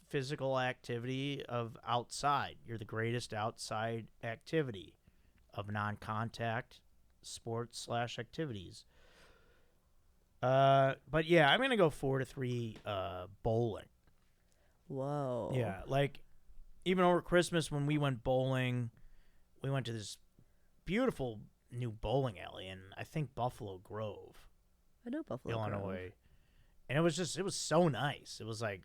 physical activity of outside. You're the greatest outside activity of non-contact sports / activities. But yeah, I'm gonna go 4-3 bowling. Whoa. Yeah, like even over Christmas when we went bowling, we went to this beautiful new bowling alley in I think Buffalo Grove, I know Buffalo Illinois. Grove. And it was so nice. It was like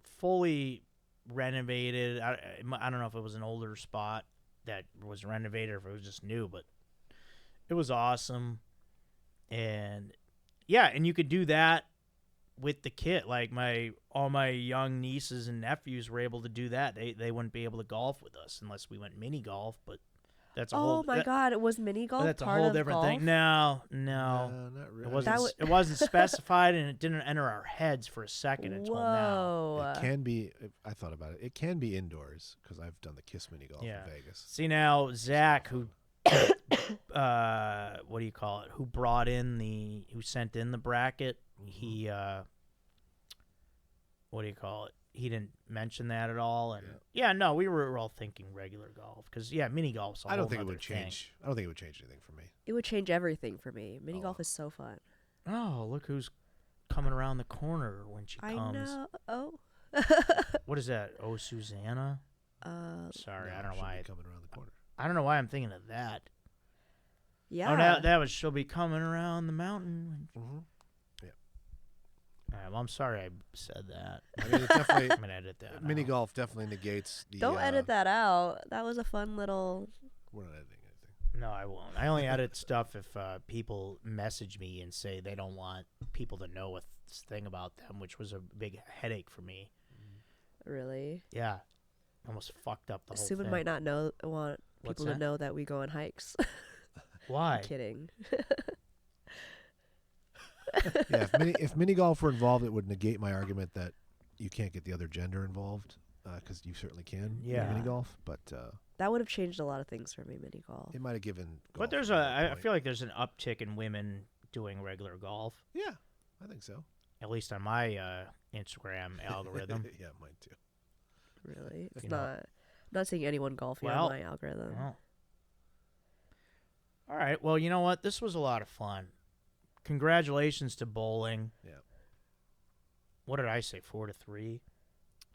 fully renovated. I don't know if it was an older spot that was renovated or if it was just new, but it was awesome. And yeah, and you could do that with the kit. Like all my young nieces and nephews were able to do that. They wouldn't be able to golf with us unless we went mini golf, but that's a whole Oh my God! It was mini golf. that's a part whole of different golf? thing. No. not It really. wasn't. It wasn't specified, and it didn't enter our heads for a second until now. Whoa. It can be. I thought about it. It can be indoors because I've done the Kiss mini golf Yeah. in Vegas. See now, Zach, who, what do you call it? Who sent in the bracket? He, what do you call it? He didn't mention that at all, and no, we were all thinking regular golf because mini golf's. I don't think it would thing. change. I don't think it would change anything for me. It would change everything for me. Mini golf Oh. is so fun. Oh, look who's coming around the corner when she I comes. know. Oh. What is that? Oh, Susanna. Sorry, No, I don't know she'll why. be coming around the corner. I don't know why I'm thinking of that. Yeah. Oh, that was she'll be coming around the mountain. Mm-hmm. All right, well, I'm sorry I said that. I mean, it definitely I'm gonna edit that. mini out. golf definitely negates the. Don't edit that out. That was a fun little. We're not editing anything. No, I won't. I only edit stuff if people message me and say they don't want people to know a thing about them, which was a big headache for me. Really. Yeah, almost fucked up the whole Subin thing. might not want What's people to that? know that we go on hikes. Why? Kidding. Yeah, if mini golf were involved, it would negate my argument that you can't get the other gender involved because you certainly can. Yeah. In mini golf, but That would have changed a lot of things for me, mini golf. it might have given. But golf there's another I point. feel like there's an uptick in women doing regular golf, Yeah, I think so. at least on my Instagram algorithm. Yeah, mine too. Really. It's You know. not. I'm not seeing anyone golfing Well, on my algorithm. Oh. All right. Well, you know what? This was a lot of fun. Congratulations to bowling. Yeah. What did I say? 4-3.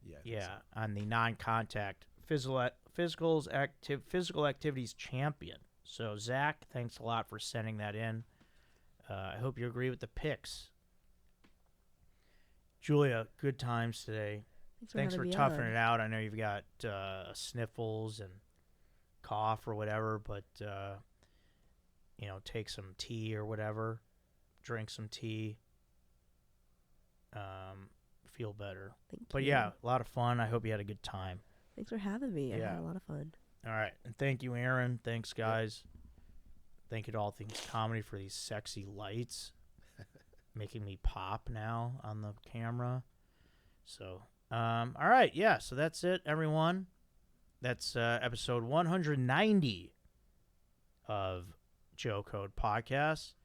Yeah. I think Yeah, so. on the non-contact physical physical activities champion. So, Zach, thanks a lot for sending that in. I hope you agree with the picks. Julia, good times today. Thanks for toughing it out. I know you've got sniffles and cough or whatever, but, take some tea or whatever. Drink some tea. Feel better. Thank you. Yeah, a lot of fun. I hope you had a good time. Thanks for having me. I had a lot of fun. All right. And thank you, Aaron. Thanks, guys. Thank you to All Things Comedy for these sexy lights. Making me pop now on the camera. So, all right. Yeah, so that's it, everyone. That's episode 190 of Joe Code Podcast.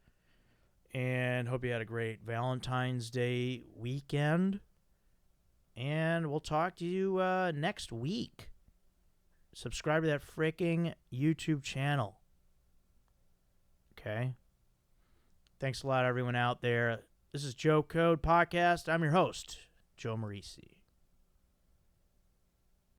And hope you had a great Valentine's Day weekend. And we'll talk to you next week. Subscribe to that freaking YouTube channel. Okay? Thanks a lot, everyone out there. This is Joe Code Podcast. I'm your host, Joe Marrese.